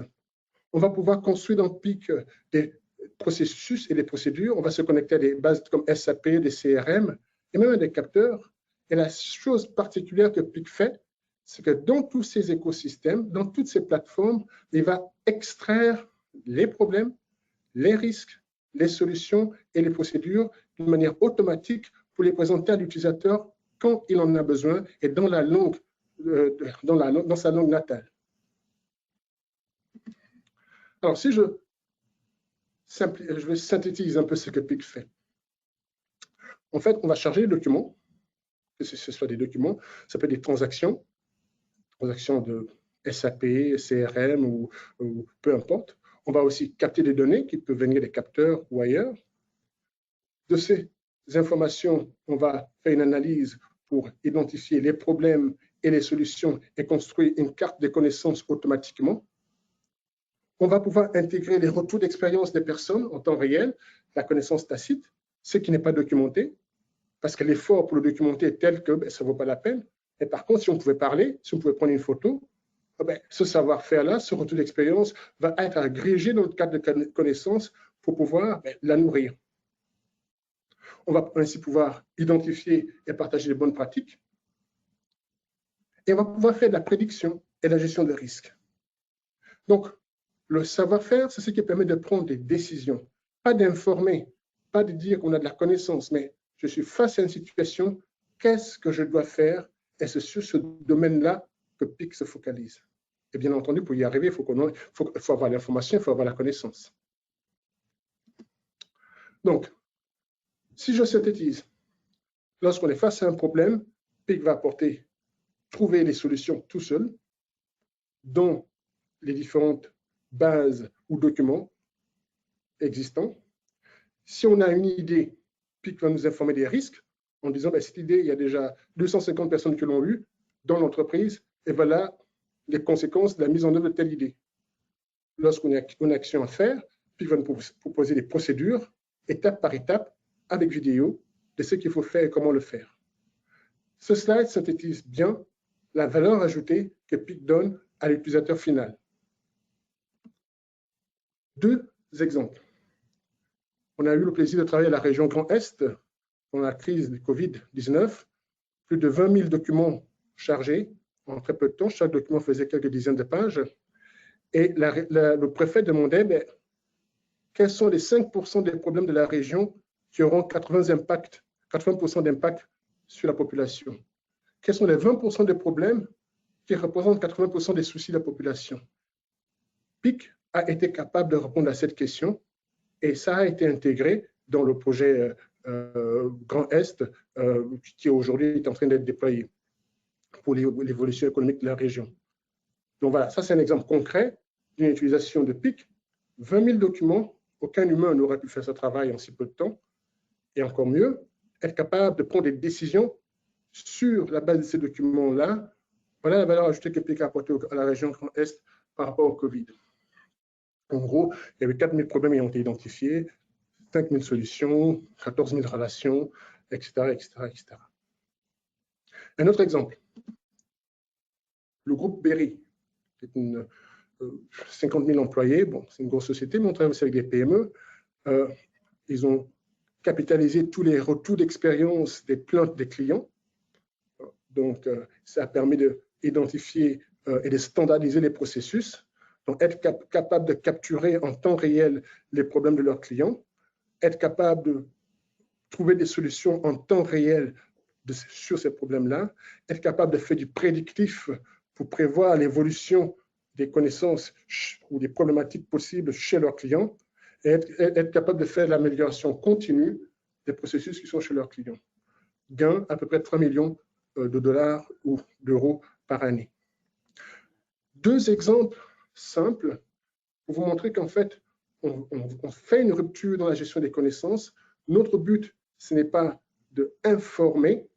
On va pouvoir construire dans PIC des processus et des procédures. On va se connecter à des bases comme SAP, des CRM et même à des capteurs. Et la chose particulière que PIC fait, c'est que dans tous ces écosystèmes, dans toutes ces plateformes, il va extraire les problèmes, les risques, les solutions et les procédures d'une manière automatique pour les présenter à l'utilisateur quand il en a besoin et dans la langue, dans sa langue natale. Alors, si je vais synthétiser un peu ce que PIC fait. En fait, on va charger les documents, que ce soit des documents, ça peut être des transactions de SAP, CRM ou peu importe. On va aussi capter des données qui peuvent venir des capteurs ou ailleurs. De ces informations, on va faire une analyse pour identifier les problèmes et les solutions et construire une carte de connaissances automatiquement. On va pouvoir intégrer les retours d'expérience des personnes en temps réel, la connaissance tacite, ce qui n'est pas documenté, parce que l'effort pour le documenter est tel que ça ne vaut pas la peine. Et par contre, si on pouvait parler, si on pouvait prendre une photo, ce savoir-faire-là, ce retour d'expérience va être agrégé dans le cadre de connaissances pour pouvoir la nourrir. On va ainsi pouvoir identifier et partager les bonnes pratiques. Et on va pouvoir faire de la prédiction et de la gestion de risques. Donc, le savoir-faire, c'est ce qui permet de prendre des décisions, pas d'informer, pas de dire qu'on a de la connaissance, mais je suis face à une situation, qu'est-ce que je dois faire? Et c'est sur ce domaine-là que PIC se focalise. Et bien entendu, pour y arriver, il faut avoir l'information, il faut avoir la connaissance. Donc, si je synthétise, lorsqu'on est face à un problème, PIC va trouver les solutions tout seul, dans les différentes bases ou documents existants. Si on a une idée, PIC va nous informer des risques en disant cette idée, il y a déjà 250 personnes qui l'ont eue dans l'entreprise et voilà les conséquences de la mise en œuvre de telle idée. Lorsqu'on a une action à faire, PIC va nous proposer des procédures, étape par étape, avec vidéo, de ce qu'il faut faire et comment le faire. Ce slide synthétise bien la valeur ajoutée que PIC donne à l'utilisateur final. Deux exemples. On a eu le plaisir de travailler à la région Grand Est pendant la crise du Covid-19. Plus de 20 000 documents chargés en très peu de temps. Chaque document faisait quelques dizaines de pages. Et le préfet demandait quels sont les 5% des problèmes de la région qui auront 80% d'impact sur la population. Quels sont les 20% des problèmes qui représentent 80% des soucis de la population? PIC a été capable de répondre à cette question et ça a été intégré dans le projet Grand Est qui aujourd'hui est en train d'être déployé pour l'évolution économique de la région. Donc voilà, ça c'est un exemple concret d'une utilisation de PIC. 20 000 documents, aucun humain n'aurait pu faire ce travail en si peu de temps. Et encore mieux, être capable de prendre des décisions sur la base de ces documents-là. Voilà la valeur ajoutée que PIC a apportée à la région Grand Est par rapport au Covid. En gros, il y avait 4 000 problèmes qui ont été identifiés, 5 000 solutions, 14 000 relations, etc., etc., etc. Un autre exemple, le groupe Berry, c'est 50 000 employés, bon, c'est une grosse société, mais on travaille aussi avec des PME. Ils ont capitalisé tous les retours d'expérience des plaintes des clients. Donc, ça a permis d'identifier et de standardiser les processus. Donc, être capable de capturer en temps réel les problèmes de leurs clients, être capable de trouver des solutions en temps réel sur ces problèmes-là, être capable de faire du prédictif pour prévoir l'évolution des connaissances ou des problématiques possibles chez leurs clients, et être capable de faire l'amélioration continue des processus qui sont chez leurs clients. Gain à peu près 3 millions de dollars ou d'euros par année. Deux exemples simples pour vous montrer qu'en fait, on fait une rupture dans la gestion des connaissances. Notre but, ce n'est pas d'informer,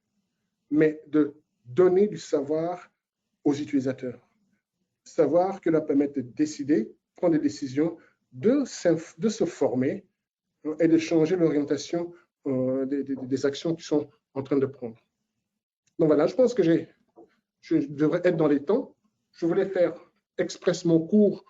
mais de donner du savoir aux utilisateurs. Savoir qui leur permet de décider, prendre des décisions, de se former et de changer l'orientation des actions qu'ils sont en train de prendre. Donc voilà, je pense que je devrais être dans les temps. Je voulais faire expressément court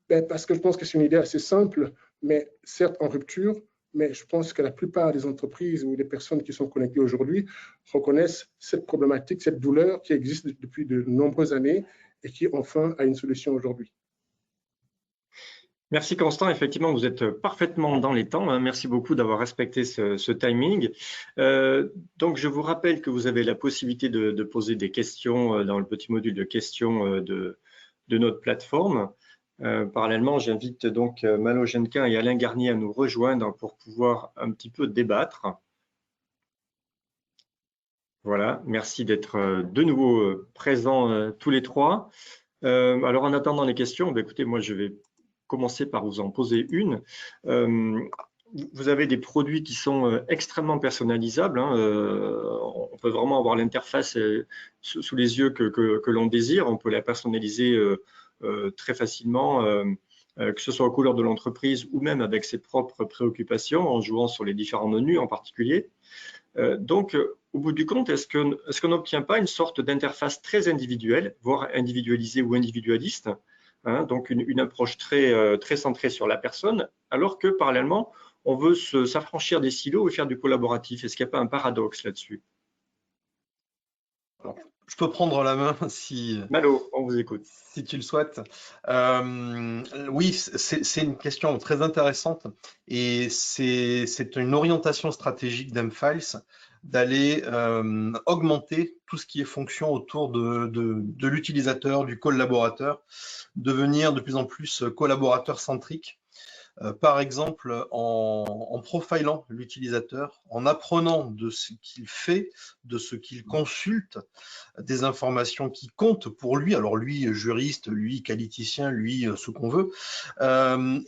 parce que je pense que c'est une idée assez simple, mais certes en rupture, mais je pense que la plupart des entreprises ou des personnes qui sont connectées aujourd'hui reconnaissent cette problématique, cette douleur qui existe depuis de nombreuses années et qui enfin a une solution aujourd'hui. Merci Constant, effectivement vous êtes parfaitement dans les temps, hein. Merci beaucoup d'avoir respecté ce timing. Donc je vous rappelle que vous avez la possibilité de poser des questions dans le petit module de questions de notre plateforme. Parallèlement, j'invite donc Malo Genquin et Alain Garnier à nous rejoindre pour pouvoir un petit peu débattre. Voilà, merci d'être de nouveau présents tous les trois. Alors en attendant les questions, écoutez, moi je vais commencer par vous en poser une. Vous avez des produits qui sont extrêmement personnalisables, hein. On peut vraiment avoir l'interface sous les yeux que l'on désire. On peut la personnaliser très facilement, que ce soit aux couleurs de l'entreprise ou même avec ses propres préoccupations, en jouant sur les différents menus en particulier. Donc, au bout du compte, est-ce qu'on n'obtient pas une sorte d'interface très individuelle, voire individualisée ou individualiste, hein, donc une approche très centrée sur la personne, alors que parallèlement, on veut s'affranchir des silos et faire du collaboratif? Est-ce qu'il n'y a pas un paradoxe là-dessus? Je peux prendre la main si… Malo, on vous écoute. Si tu le souhaites. Oui, c'est une question très intéressante et c'est une orientation stratégique d'M-Files d'aller augmenter tout ce qui est fonction autour de l'utilisateur, du collaborateur, devenir de plus en plus collaborateur centrique. Par exemple, en profilant l'utilisateur, en apprenant de ce qu'il fait, de ce qu'il consulte, des informations qui comptent pour lui, alors lui juriste, lui qualiticien, lui ce qu'on veut,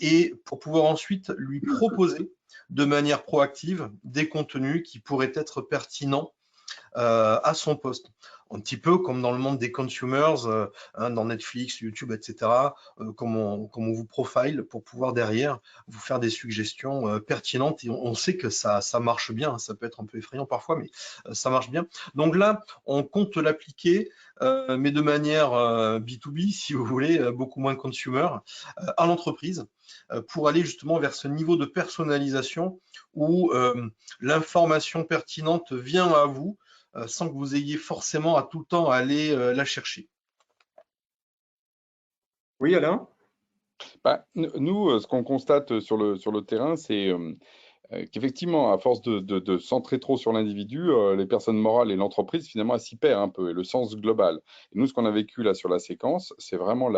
et pour pouvoir ensuite lui proposer de manière proactive des contenus qui pourraient être pertinents à son poste. Un petit peu comme dans le monde des consumers, dans Netflix, YouTube, etc., comme on vous profile pour pouvoir derrière vous faire des suggestions pertinentes. Et on sait que ça marche bien, ça peut être un peu effrayant parfois, mais ça marche bien. Donc là, on compte l'appliquer, mais de manière B2B, si vous voulez, beaucoup moins consumer, à l'entreprise, pour aller justement vers ce niveau de personnalisation où l'information pertinente vient à vous, sans que vous ayez forcément à tout le temps aller la chercher. Oui, Alain? Nous, ce qu'on constate sur le terrain, c'est qu'effectivement, à force de centrer trop sur l'individu, les personnes morales et l'entreprise, finalement, elles s'y perdent un peu, et le sens global. Et nous, ce qu'on a vécu là sur la séquence, c'est vraiment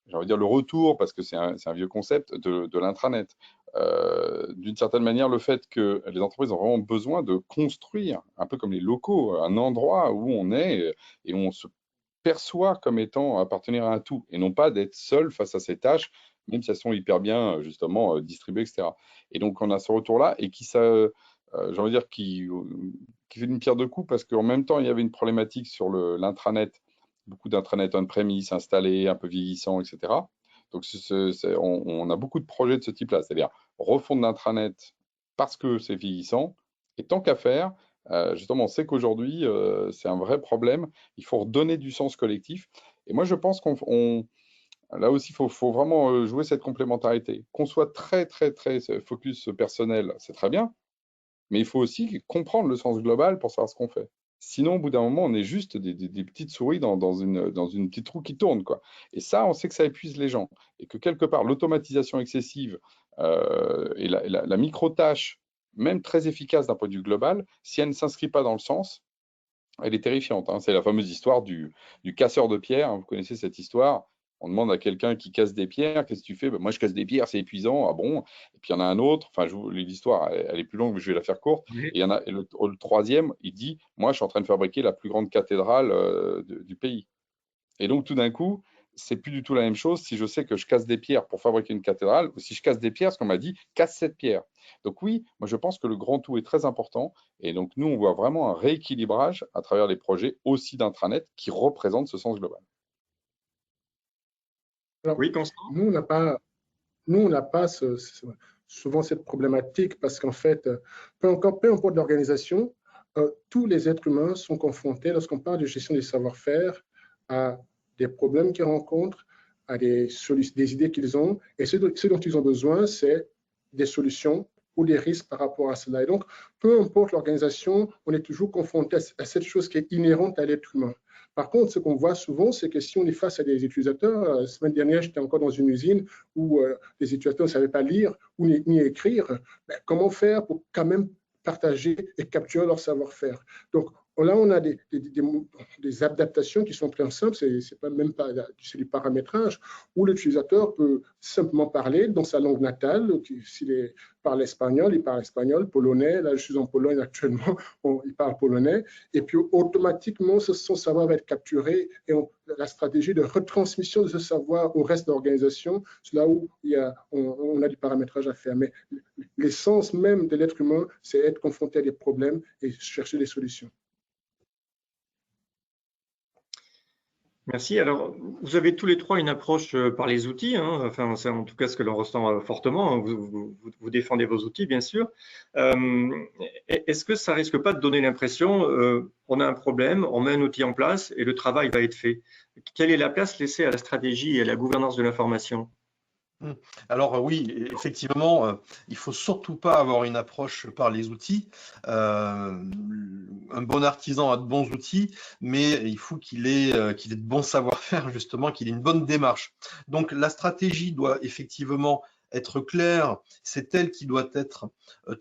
j'ai envie de dire le retour, parce que c'est un vieux concept, de l'intranet. D'une certaine manière, le fait que les entreprises ont vraiment besoin de construire, un peu comme les locaux, un endroit où on est et où on se perçoit comme étant appartenir à un tout, et non pas d'être seul face à ces tâches, même si elles sont hyper bien justement distribuées, etc. Et donc on a ce retour-là, et j'ai envie de dire, qui fait une pierre deux coups, parce qu'en même temps, il y avait une problématique sur l'intranet, beaucoup d'intranets on-premise installés, un peu vieillissants, etc. Donc on a beaucoup de projets de ce type-là, c'est-à-dire refondre l'intranet parce que c'est vieillissant, et tant qu'à faire, justement, on sait qu'aujourd'hui, c'est un vrai problème, il faut redonner du sens collectif. Et moi, je pense là aussi, il faut vraiment jouer cette complémentarité. Qu'on soit très, très, très focus personnel, c'est très bien, mais il faut aussi comprendre le sens global pour savoir ce qu'on fait. Sinon, au bout d'un moment, on est juste des petites souris dans une petite roue qui tourne, quoi. Et ça, on sait que ça épuise les gens. Et que quelque part, l'automatisation excessive et la micro-tâche, même très efficace d'un point de vue global, si elle ne s'inscrit pas dans le sens, elle est terrifiante, hein. C'est la fameuse histoire du casseur de pierres, hein. Vous connaissez cette histoire. On demande à quelqu'un qui casse des pierres, qu'est-ce que tu fais? Ben, moi, je casse des pierres, c'est épuisant. Ah bon? Et puis il y en a un autre, enfin, l'histoire, elle est plus longue, mais je vais la faire courte. Oui. Et le troisième, il dit, moi, je suis en train de fabriquer la plus grande cathédrale du pays. Et donc, tout d'un coup, c'est plus du tout la même chose si je sais que je casse des pierres pour fabriquer une cathédrale, ou si je casse des pierres, ce qu'on m'a dit, casse cette pierre. Donc oui, moi je pense que le grand tout est très important, et donc nous on voit vraiment un rééquilibrage à travers les projets aussi d'intranet qui représentent ce sens global. Alors, Oui, Constant? nous, on n'a pas souvent cette problématique parce qu'en fait, peu importe l'organisation, tous les êtres humains sont confrontés, lorsqu'on parle de gestion des savoir-faire, à des problèmes qu'ils rencontrent, à des idées qu'ils ont. Et ce dont ils ont besoin, c'est des solutions ou des risques par rapport à cela. Et donc, peu importe l'organisation, on est toujours confronté à cette chose qui est inhérente à l'être humain. Par contre, ce qu'on voit souvent, c'est que si on est face à des utilisateurs, la semaine dernière, j'étais encore dans une usine où les utilisateurs ne savaient pas lire ou ni écrire, ben, comment faire pour quand même partager et capturer leur savoir-faire. Donc, là, on a des adaptations qui sont très simples, c'est pas même pas du paramétrage, où l'utilisateur peut simplement parler dans sa langue natale. S'il parle espagnol, il parle espagnol, polonais. Là, je suis en Pologne actuellement, il parle polonais. Et puis, automatiquement, son savoir va être capturé et la stratégie de retransmission de ce savoir au reste de l'organisation, c'est là où on a du paramétrage à faire. Mais l'essence même de l'être humain, c'est être confronté à des problèmes et chercher des solutions. Merci. Alors, vous avez tous les trois une approche par les outils, hein. Enfin, c'est en tout cas ce que l'on ressent fortement, hein. Vous défendez vos outils, bien sûr. Est-ce que ça risque pas de donner l'impression, on a un problème, on met un outil en place et le travail va être fait? Quelle est la place laissée à la stratégie et à la gouvernance de l'information? Alors oui, effectivement, il faut surtout pas avoir une approche par les outils. Un bon artisan a de bons outils, mais il faut qu'il ait de bons savoir-faire, justement, qu'il ait une bonne démarche. Donc la stratégie doit effectivement être claire, c'est elle qui doit être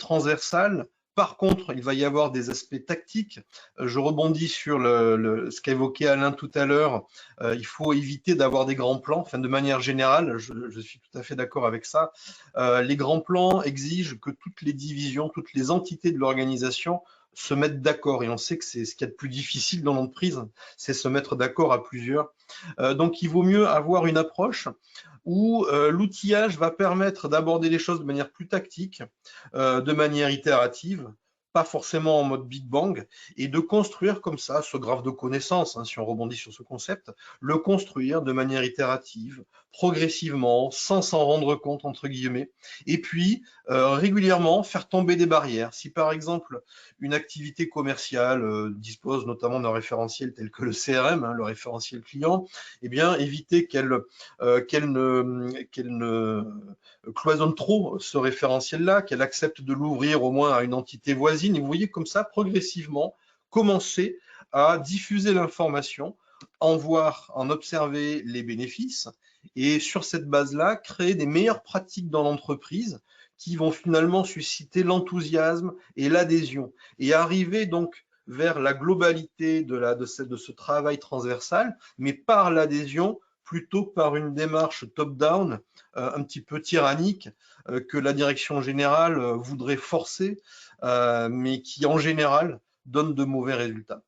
transversale. Par contre, il va y avoir des aspects tactiques. Je rebondis sur ce qu'évoquait Alain tout à l'heure. Il faut éviter d'avoir des grands plans. Enfin, de manière générale, je suis tout à fait d'accord avec ça. Les grands plans exigent que toutes les divisions, toutes les entités de l'organisation se mettent d'accord. Et on sait que c'est ce qu'il y a de plus difficile dans l'entreprise, c'est se mettre d'accord à plusieurs. Donc, il vaut mieux avoir une approche où l'outillage va permettre d'aborder les choses de manière plus tactique, de manière itérative, pas forcément en mode Big Bang, et de construire comme ça ce graphe de connaissances, hein, si on rebondit sur ce concept, le construire de manière itérative, progressivement, sans s'en rendre compte, entre guillemets, et puis régulièrement faire tomber des barrières. Si par exemple une activité commerciale dispose notamment d'un référentiel tel que le CRM, hein, le référentiel client, eh bien éviter qu'elle ne cloisonne trop ce référentiel-là, qu'elle accepte de l'ouvrir au moins à une entité voisine. Et vous voyez comme ça, progressivement, commencer à diffuser l'information, en voir, en observer les bénéfices, et sur cette base-là, créer des meilleures pratiques dans l'entreprise qui vont finalement susciter l'enthousiasme et l'adhésion, et arriver donc vers la globalité de ce travail transversal, mais par l'adhésion plutôt que par une démarche top-down un petit peu tyrannique que la direction générale voudrait forcer, mais qui en général donne de mauvais résultats.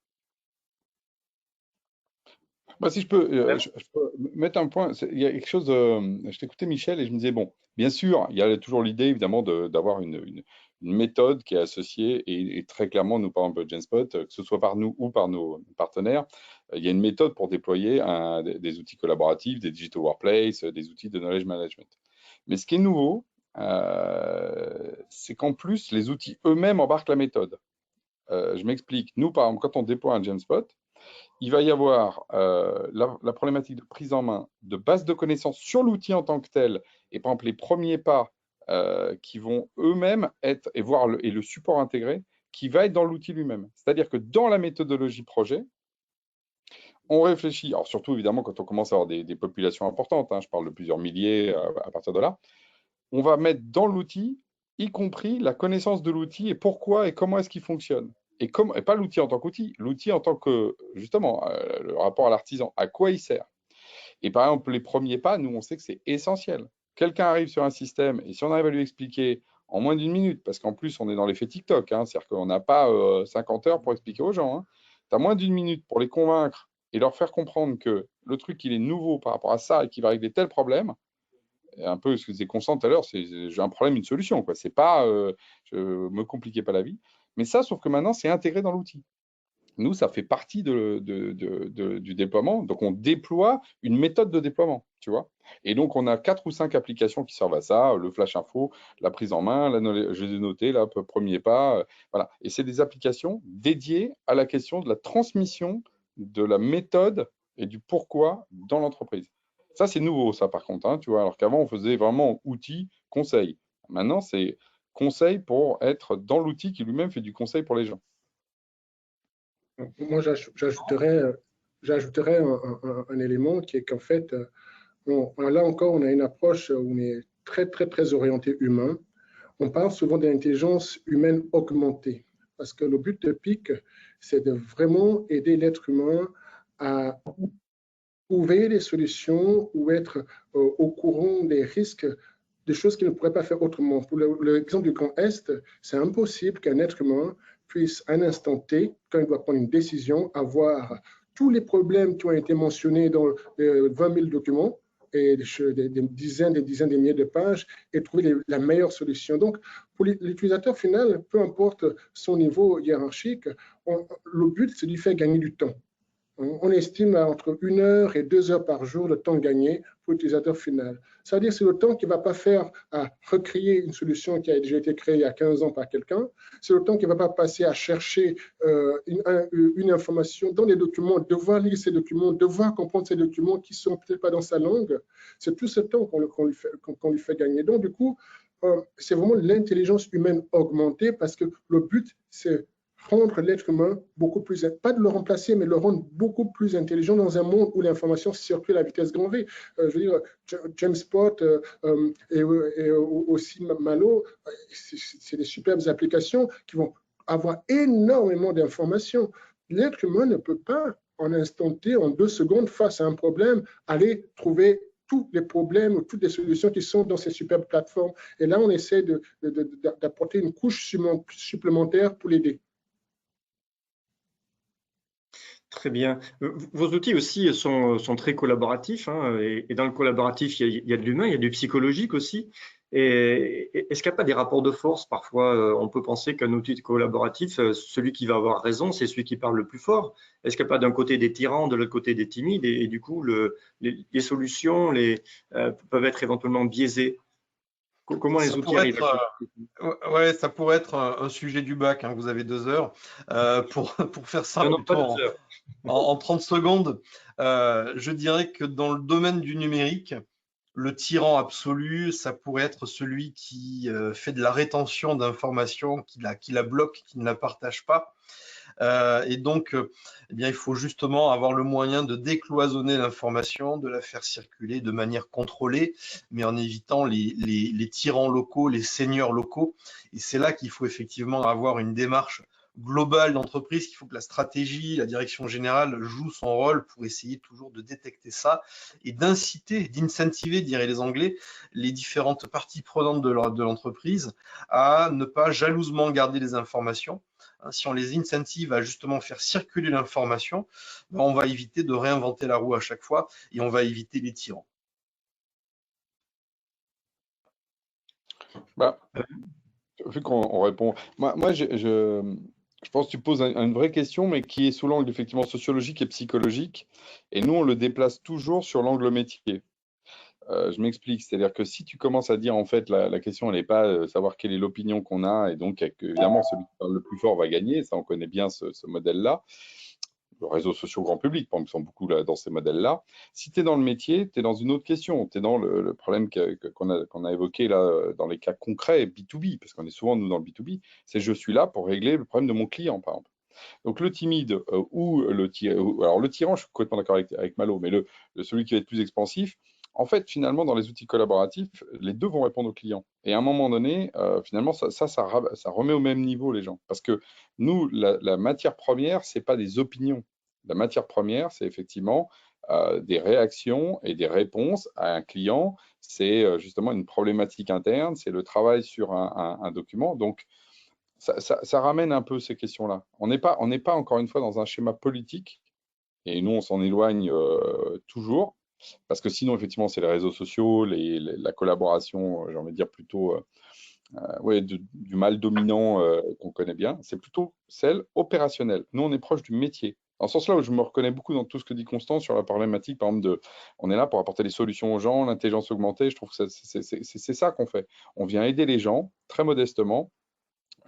Bah, si je peux mettre un point, il y a quelque chose, je t'écoutais Michel et je me disais, bon, bien sûr, il y a toujours l'idée évidemment d'avoir une méthode qui est associée et très clairement, nous par exemple Genspot, que ce soit par nous ou par nos partenaires, il y a une méthode pour déployer des outils collaboratifs, des digital workplace, des outils de knowledge management. Mais ce qui est nouveau, c'est qu'en plus, les outils eux-mêmes embarquent la méthode. Je m'explique. Nous, par exemple, quand on déploie un Genspot, il va y avoir la problématique de prise en main de base de connaissances sur l'outil en tant que tel, et par exemple les premiers pas qui vont eux-mêmes être, et le support intégré, qui va être dans l'outil lui-même. C'est-à-dire que dans la méthodologie projet, on réfléchit, alors surtout évidemment quand on commence à avoir des populations importantes, hein, je parle de plusieurs milliers à partir de là, on va mettre dans l'outil, y compris la connaissance de l'outil et pourquoi et comment est-ce qu'il fonctionne. Et pas l'outil en tant qu'outil, l'outil en tant que, justement, le rapport à l'artisan, à quoi il sert. Et par exemple, les premiers pas, nous, on sait que c'est essentiel. Quelqu'un arrive sur un système, et si on arrive à lui expliquer en moins d'une minute, parce qu'en plus, on est dans l'effet TikTok, hein, c'est-à-dire qu'on n'a pas 50 heures pour expliquer aux gens. Hein. Tu as moins d'une minute pour les convaincre et leur faire comprendre que le truc, il est nouveau par rapport à ça et qu'il va régler tel problème. Un peu ce que disait Constant tout à l'heure, c'est j'ai un problème, une solution. C'est pas, je me compliquez pas la vie. Mais ça, sauf que maintenant, c'est intégré dans l'outil. Nous, ça fait partie du déploiement. Donc, on déploie une méthode de déploiement, tu vois. Et donc, on a 4 ou 5 applications qui servent à ça, le flash info, la prise en main, je les ai notées, là, premier pas. Voilà. Et c'est des applications dédiées à la question de la transmission de la méthode et du pourquoi dans l'entreprise. Ça, c'est nouveau, ça, par contre, hein, tu vois. Alors qu'avant, on faisait vraiment outil, conseil. Maintenant, c'est conseil pour être dans l'outil qui lui-même fait du conseil pour les gens. Moi, j'ajouterais un élément qui est qu'en fait, là encore, on a une approche où on est très, très, très orienté humain. On parle souvent d'intelligence humaine augmentée, parce que le but de PIC, c'est de vraiment aider l'être humain à trouver des solutions ou être au courant des risques, des choses qu'il ne pourrait pas faire autrement. Pour l'exemple du Grand Est, c'est impossible qu'un être humain puisse, à un instant T, quand il doit prendre une décision, avoir tous les problèmes qui ont été mentionnés dans les 20 000 documents et des dizaines de milliers de pages et trouver la meilleure solution. Donc, pour l'utilisateur final, peu importe son niveau hiérarchique, le but, c'est de lui faire gagner du temps. On estime à entre 1 heure et 2 heures par jour le temps gagné pour l'utilisateur final. C'est-à-dire que c'est le temps qu'il ne va pas faire à recréer une solution qui a déjà été créée il y a 15 ans par quelqu'un. C'est le temps qu'il ne va pas passer à chercher une information dans des documents, devoir lire ces documents, devoir comprendre ces documents qui ne sont peut-être pas dans sa langue. C'est tout ce temps qu'on lui fait gagner. Donc, du coup, c'est vraiment l'intelligence humaine augmentée parce que le but, c'est rendre l'être humain beaucoup plus, pas de le remplacer, mais le rendre beaucoup plus intelligent dans un monde où l'information circule à vitesse grand V. Je veux dire, James Spot et aussi Malo, c'est des superbes applications qui vont avoir énormément d'informations. L'être humain ne peut pas, en instant T, en 2 secondes, face à un problème, aller trouver tous les problèmes ou toutes les solutions qui sont dans ces superbes plateformes. Et là, on essaie d'apporter une couche supplémentaire pour l'aider. Très bien. Vos outils aussi sont très collaboratifs, hein, et dans le collaboratif, il y a de l'humain, il y a du psychologique aussi. Et est-ce qu'il n'y a pas des rapports de force? Parfois, on peut penser qu'un outil collaboratif, celui qui va avoir raison, c'est celui qui parle le plus fort. Est-ce qu'il n'y a pas d'un côté des tyrans, de l'autre côté des timides, et du coup, les solutions peuvent être éventuellement biaisées? Comment les outils arrivent à... Ouais, ça pourrait être un sujet du bac, hein, vous avez 2 heures. Pour faire ça Non, pas 2 heures. en 30 secondes, je dirais que dans le domaine du numérique, le tyran absolu, ça pourrait être celui qui fait de la rétention d'informations, qui la bloque, qui ne la partage pas. Et donc, eh bien, il faut justement avoir le moyen de décloisonner l'information, de la faire circuler de manière contrôlée, mais en évitant les tyrans locaux, les seigneurs locaux. Et c'est là qu'il faut effectivement avoir une démarche globale d'entreprise, qu'il faut que la stratégie, la direction générale joue son rôle pour essayer toujours de détecter ça et d'inciter, d'incentiver, diraient les Anglais, les différentes parties prenantes de l'entreprise à ne pas jalousement garder les informations. Si on les incentive à justement faire circuler l'information, on va éviter de réinventer la roue à chaque fois et on va éviter les tyrans. Vu qu'on répond, moi je pense que tu poses une vraie question, mais qui est sous l'angle effectivement sociologique et psychologique. Et nous, on le déplace toujours sur l'angle métier. Je m'explique, c'est-à-dire que si tu commences à dire en fait la question elle n'est pas savoir quelle est l'opinion qu'on a et donc évidemment celui qui parle le plus fort va gagner, ça on connaît bien ce modèle-là. Les réseaux sociaux grand public, par exemple, sont beaucoup là, dans ces modèles-là. Si tu es dans le métier, tu es dans une autre question. Tu es dans le problème qu'on a évoqué là, dans les cas concrets B2B, parce qu'on est souvent, nous, dans le B2B, c'est je suis là pour régler le problème de mon client, par exemple. Donc, le timide ou le tyran, alors le tyran, je suis complètement d'accord avec Malo, mais celui qui va être plus expansif, en fait, finalement, dans les outils collaboratifs, les deux vont répondre aux clients. Et à un moment donné, finalement, ça remet au même niveau les gens. Parce que nous, la matière première, ce n'est pas des opinions. La matière première, c'est effectivement des réactions et des réponses à un client. C'est justement une problématique interne, c'est le travail sur un document. Donc, ça ramène un peu ces questions-là. On n'est pas, encore une fois, dans un schéma politique. Et nous, on s'en éloigne toujours. Parce que sinon, effectivement, c'est les réseaux sociaux, la collaboration, j'ai envie de dire plutôt du mal dominant qu'on connaît bien. C'est plutôt celle opérationnelle. Nous, on est proche du métier. Dans ce sens-là où je me reconnais beaucoup dans tout ce que dit Constant sur la problématique, par exemple, on est là pour apporter des solutions aux gens, l'intelligence augmentée, je trouve que c'est ça qu'on fait. On vient aider les gens, très modestement,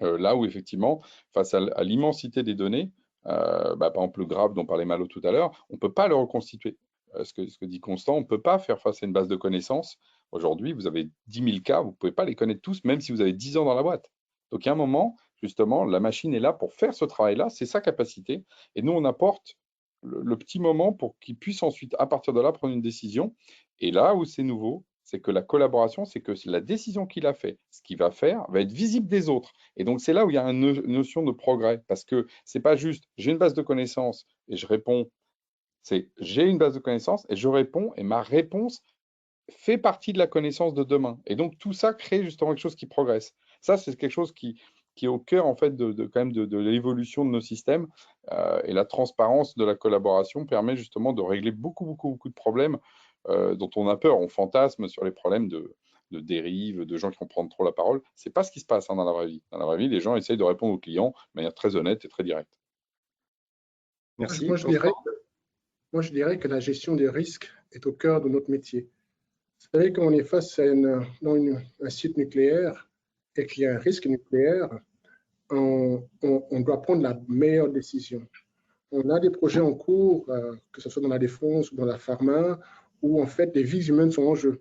là où, effectivement, face à l'immensité des données, par exemple, le graphe dont parlait Malo tout à l'heure, on ne peut pas le reconstituer. Ce que dit Constant, on ne peut pas faire face à une base de connaissances, Aujourd'hui, vous avez 10 000 cas, vous ne pouvez pas les connaître tous, même si vous avez 10 ans dans la boîte. Donc, il y a un moment, justement, la machine est là pour faire ce travail-là, c'est sa capacité. Et nous, on apporte le petit moment pour qu'il puisse ensuite, à partir de là, prendre une décision. Et là où c'est nouveau, c'est que la collaboration, c'est que la décision qu'il a fait, ce qu'il va faire, va être visible des autres. Et donc, c'est là où il y a une notion de progrès, parce que c'est pas juste, j'ai une base de connaissances et je réponds, c'est j'ai une base de connaissances et je réponds, et ma réponse fait partie de la connaissance de demain. Et donc, tout ça crée justement quelque chose qui progresse. Ça, c'est quelque chose qui est au cœur, en fait, quand même de l'évolution de nos systèmes. Et la transparence de la collaboration permet justement de régler beaucoup de problèmes dont on a peur. On fantasme sur les problèmes de dérive, de gens qui vont prendre trop la parole. C'est pas ce qui se passe dans la vraie vie. Dans la vraie vie, les gens essayent de répondre aux clients de manière très honnête et très directe. Merci. Moi, je dirais que la gestion des risques est au cœur de notre métier. Vous savez, quand on est face à un site nucléaire et qu'il y a un risque nucléaire, on doit prendre la meilleure décision. On a des projets en cours, que ce soit dans la défense ou dans la pharma, où en fait des vies humaines sont en jeu.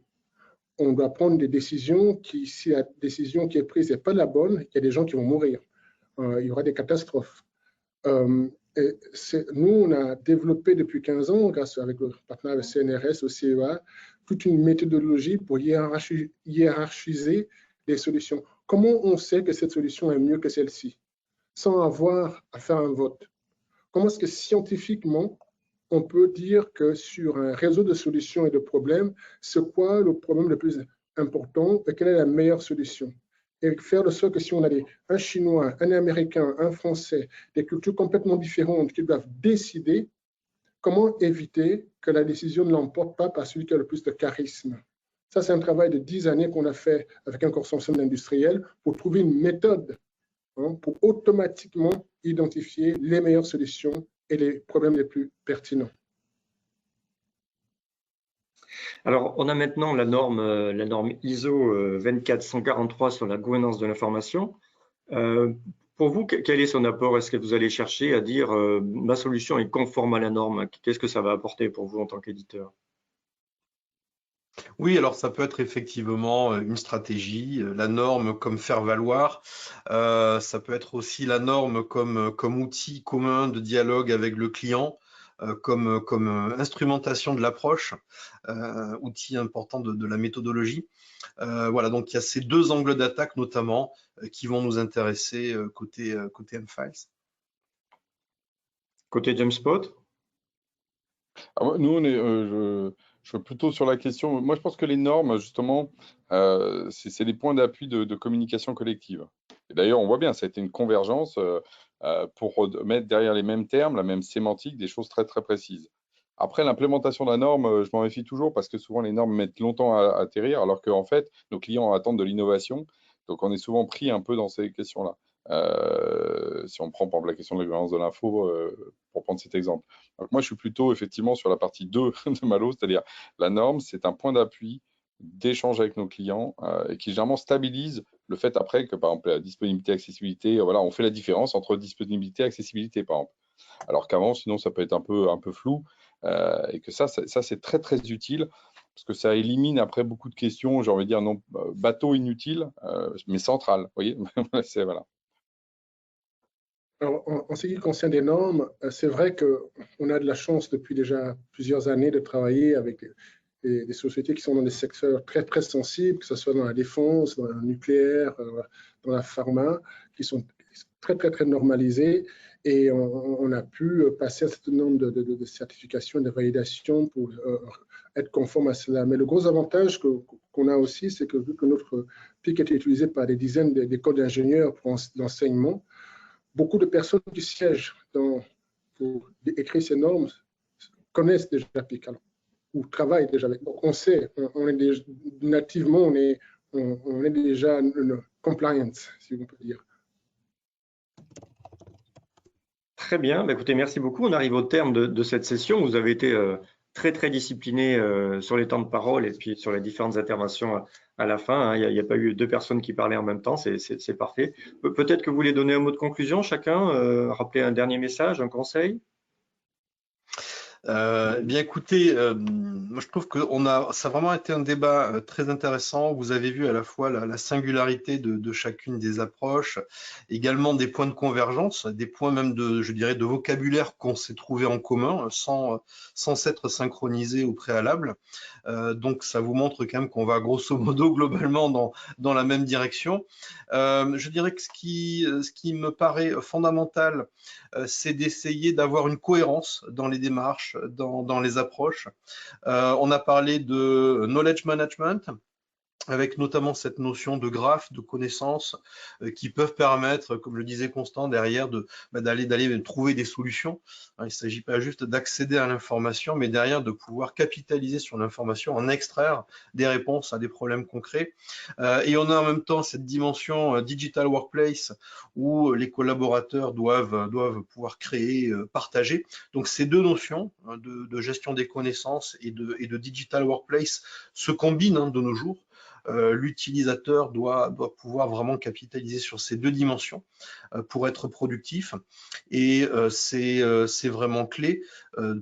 On doit prendre des décisions si la décision qui est prise n'est pas la bonne, il y a des gens qui vont mourir. Il y aura des catastrophes. Nous, on a développé depuis 15 ans, grâce avec le partenaire CNRS, au CEA, toute une méthodologie pour hiérarchiser les solutions. Comment on sait que cette solution est mieux que celle-ci, sans avoir à faire un vote? Comment est-ce que scientifiquement, on peut dire que sur un réseau de solutions et de problèmes, c'est quoi le problème le plus important et quelle est la meilleure solution? Et faire de sorte que si on a un Chinois, un Américain, un Français, des cultures complètement différentes qui doivent décider, comment éviter que la décision ne l'emporte pas par celui qui a le plus de charisme? Ça, c'est un travail de 10 années qu'on a fait avec un consortium d'industriels pour trouver une méthode pour automatiquement identifier les meilleures solutions et les problèmes les plus pertinents. Alors, on a maintenant la norme ISO 24143 sur la gouvernance de l'information. Pour vous, quel est son apport? Est-ce que vous allez chercher à dire ma solution est conforme à la norme? Qu'est-ce que ça va apporter pour vous en tant qu'éditeur? Oui, alors ça peut être effectivement une stratégie, la norme comme faire valoir, ça peut être aussi la norme comme outil commun de dialogue avec le client, comme instrumentation de l'approche, outil important de la méthodologie. Voilà, donc il y a ces deux angles d'attaque notamment qui vont nous intéresser côté mFiles. Côté JumpSpot? Nous, on est, je suis plutôt sur la question. Moi, je pense que les normes, justement, c'est des points d'appui de communication collective. Et d'ailleurs, on voit bien, ça a été une convergence pour mettre derrière les mêmes termes, la même sémantique, des choses très précises. Après, l'implémentation de la norme, je m'en méfie toujours parce que souvent les normes mettent longtemps à atterrir, alors qu'en fait, nos clients attendent de l'innovation. Donc, on est souvent pris un peu dans ces questions-là. Si on prend par exemple la question de la gouvernance de l'info, pour prendre cet exemple. Donc moi, je suis plutôt effectivement sur la partie 2 de Malo, c'est-à-dire la norme, c'est un point d'appui d'échange avec nos clients et qui généralement stabilise le fait après que, par exemple, la disponibilité, accessibilité, voilà, on fait la différence entre disponibilité et accessibilité, par exemple. Alors qu'avant, sinon, ça peut être un peu flou et que ça c'est très utile parce que ça élimine après beaucoup de questions, j'ai envie de dire, non, bateau inutile, mais central, vous voyez. Voilà. Alors, en ce qui concerne les normes, c'est vrai qu'on a de la chance depuis déjà plusieurs années de travailler avec des sociétés qui sont dans des secteurs très sensibles, que ce soit dans la défense, dans le nucléaire, dans la pharma, qui sont très normalisés. Et on a pu passer un certain nombre de certifications, de validations pour être conforme à cela. Mais le gros avantage qu'on a aussi, c'est que vu que notre PIC est utilisé par des dizaines d'écoles d'ingénieurs pour l'enseignement, beaucoup de personnes qui siègent pour écrire ces normes connaissent déjà PIC ou travaillent déjà avec. Donc, on sait, on est déjà, nativement, on est déjà compliant, si on peut dire. Très bien. Écoutez, merci beaucoup. On arrive au terme de cette session. Vous avez été très discipliné sur les temps de parole et puis sur les différentes interventions à la fin. Il n'y a pas eu deux personnes qui parlaient en même temps. C'est parfait. Peut-être que vous voulez donner un mot de conclusion chacun, rappeler un dernier message, un conseil? Bien écoutez, moi je trouve que ça a vraiment été un débat très intéressant. Vous avez vu à la fois la singularité de chacune des approches, également des points de convergence, des points même je dirais, de vocabulaire qu'on s'est trouvé en commun sans s'être synchronisé au préalable. Donc ça vous montre quand même qu'on va grosso modo globalement dans la même direction. Je dirais que ce qui me paraît fondamental, c'est d'essayer d'avoir une cohérence dans les démarches, dans les approches. On a parlé de knowledge management, avec notamment cette notion de graphe, de connaissances qui peuvent permettre, comme le disait Constant, derrière d'aller trouver des solutions. Il ne s'agit pas juste d'accéder à l'information, mais derrière de pouvoir capitaliser sur l'information, en extraire des réponses à des problèmes concrets. Et on a en même temps cette dimension digital workplace où les collaborateurs doivent pouvoir créer, partager. Donc ces deux notions de gestion des connaissances et de digital workplace se combinent de nos jours. L'utilisateur doit pouvoir vraiment capitaliser sur ces deux dimensions pour être productif, et c'est vraiment clé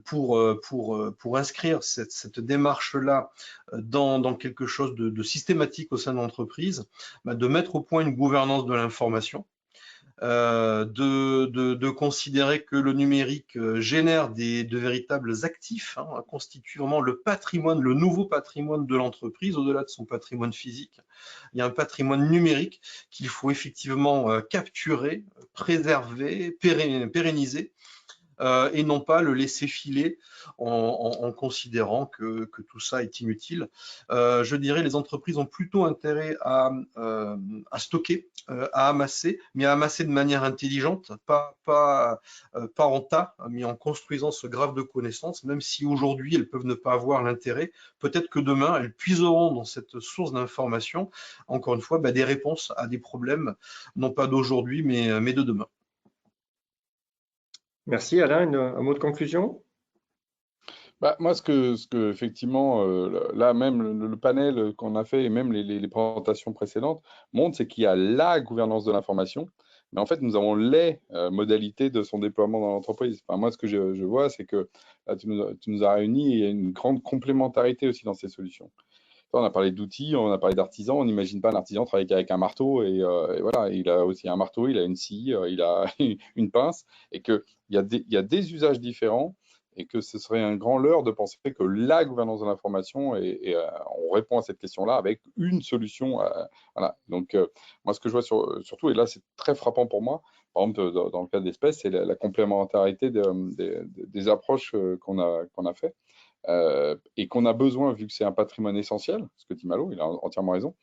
pour inscrire cette démarche-là dans quelque chose de systématique au sein de l'entreprise, de mettre au point une gouvernance de l'information, de considérer que le numérique génère de véritables actifs, constitue vraiment le patrimoine, le nouveau patrimoine de l'entreprise, au-delà de son patrimoine physique. Il y a un patrimoine numérique qu'il faut effectivement capturer, préserver, pérenniser, et non pas le laisser filer en considérant que tout ça est inutile. Je dirais les entreprises ont plutôt intérêt à stocker, à amasser, mais à amasser de manière intelligente, pas en tas, mais en construisant ce graphe de connaissances, même si aujourd'hui elles peuvent ne pas avoir l'intérêt. Peut-être que demain elles puiseront dans cette source d'information, encore une fois, des réponses à des problèmes, non pas d'aujourd'hui, mais de demain. Merci Alain, un mot de conclusion? Moi, ce que effectivement, là même le panel qu'on a fait et même les présentations précédentes montrent, c'est qu'il y a la gouvernance de l'information, mais en fait, nous avons les modalités de son déploiement dans l'entreprise. Enfin, moi, ce que je vois, c'est que là, tu nous as réunis, et il y a une grande complémentarité aussi dans ces solutions. On a parlé d'outils, on a parlé d'artisans. On n'imagine pas un artisan travailler avec un marteau, et voilà, il a aussi un marteau, il a une scie, il a une pince, et qu'il y a des usages différents, et que ce serait un grand leurre de penser que la gouvernance de l'information, on répond à cette question-là avec une solution. Voilà. Donc, moi, ce que je vois surtout, et là, c'est très frappant pour moi, par exemple, dans le cas d'Espèce, c'est la complémentarité des approches qu'on a fait. Et qu'on a besoin, vu que c'est un patrimoine essentiel, ce que dit Malo, il a entièrement raison.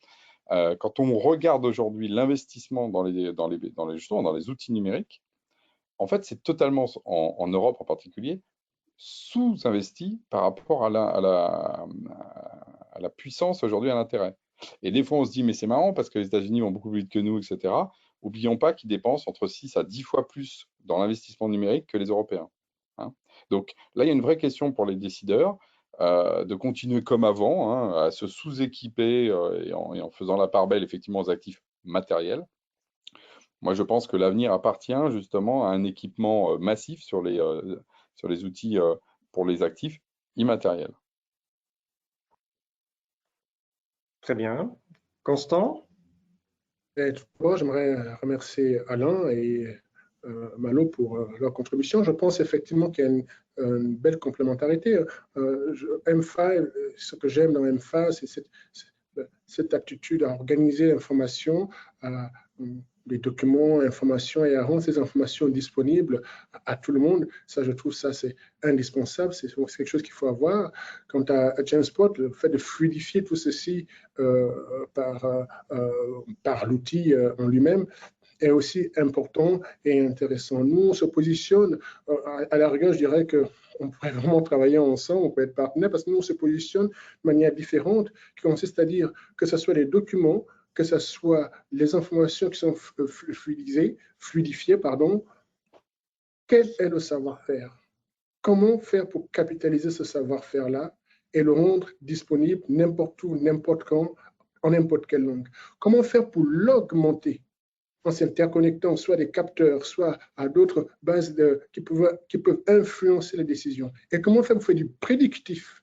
Quand on regarde aujourd'hui l'investissement dans les outils numériques, en fait, c'est totalement, en Europe en particulier, sous-investi par rapport à la puissance aujourd'hui, à l'intérêt. Et des fois, on se dit, mais c'est marrant parce que les États-Unis vont beaucoup plus vite que nous, etc. N'oublions pas qu'ils dépensent entre 6 à 10 fois plus dans l'investissement numérique que les Européens. Donc là, il y a une vraie question pour les décideurs de continuer comme avant, à se sous-équiper et en faisant la part belle effectivement aux actifs matériels. Moi, je pense que l'avenir appartient justement à un équipement massif sur les outils pour les actifs immatériels. Très bien. Constant? Moi, j'aimerais remercier Alain et Malo pour leur contribution. Je pense effectivement qu'il y a une belle complémentarité. M5, ce que j'aime dans M5, c'est cette aptitude à organiser l'information, les documents, informations, et à rendre ces informations disponibles à tout le monde. Ça, je trouve ça, c'est indispensable. C'est quelque chose qu'il faut avoir. Quant à Jamspot, le fait de fluidifier tout ceci par l'outil en lui-même est aussi important et intéressant. Nous, on se positionne, à la rigueur, je dirais qu'on pourrait vraiment travailler ensemble, on peut être partenaires, parce que nous, on se positionne de manière différente, qui consiste à dire que ce soit les documents, que ce soit les informations qui sont fluidifiées, quel est le savoir-faire? Comment faire pour capitaliser ce savoir-faire-là et le rendre disponible n'importe où, n'importe quand, en n'importe quelle langue? Comment faire pour l'augmenter en s'interconnectant soit des capteurs, soit à d'autres bases qui peuvent influencer les décisions. Et comment faire pour faire du prédictif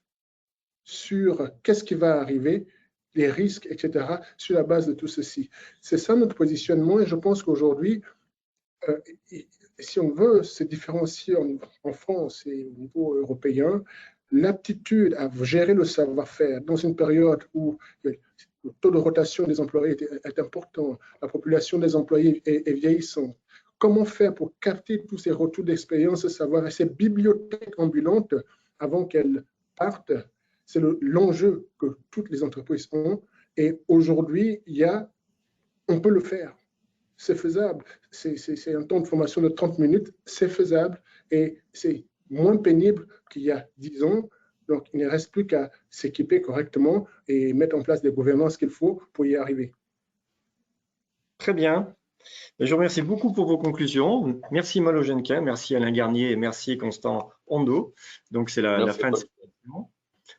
sur qu'est-ce qui va arriver, les risques, etc., sur la base de tout ceci. C'est ça notre positionnement et je pense qu'aujourd'hui, si on veut se différencier en France et au niveau européen, l'aptitude à gérer le savoir-faire dans une période où le taux de rotation des employés est important, la population des employés est vieillissante. Comment faire pour capter tous ces retours d'expérience, savoir, et ces bibliothèques ambulantes avant qu'elles partent? C'est l'enjeu que toutes les entreprises ont. Et aujourd'hui, on peut le faire. C'est faisable. C'est un temps de formation de 30 minutes. C'est faisable et c'est moins pénible qu'il y a 10 ans. Donc, il ne reste plus qu'à s'équiper correctement et mettre en place des gouvernances qu'il faut pour y arriver. Très bien. Je vous remercie beaucoup pour vos conclusions. Merci Malo Genquin, merci Alain Garnier et merci Constant Hondo. Donc, c'est la fin de cette session.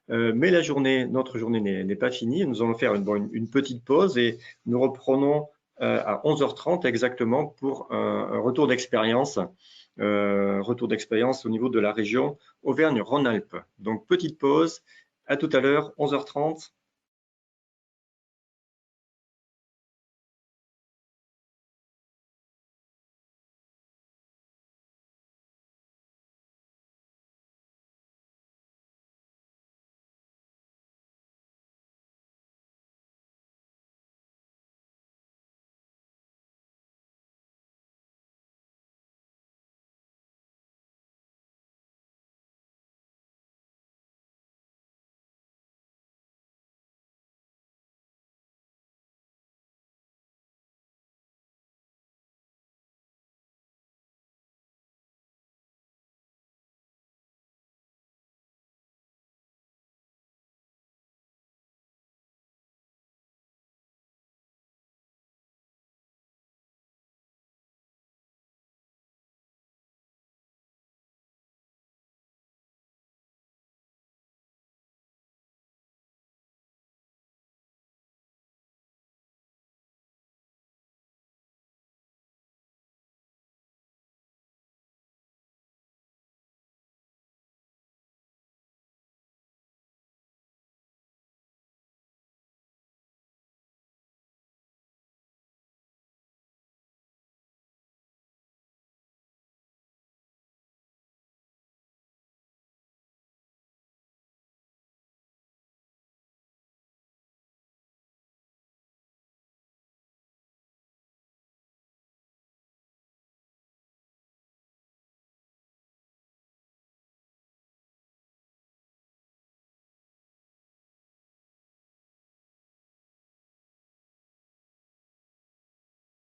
Mais notre journée n'est pas finie. Nous allons faire une petite pause et nous reprenons à 11h30 exactement pour un retour d'expérience au niveau de la région Auvergne-Rhône-Alpes. Donc, petite pause. À tout à l'heure, 11h30.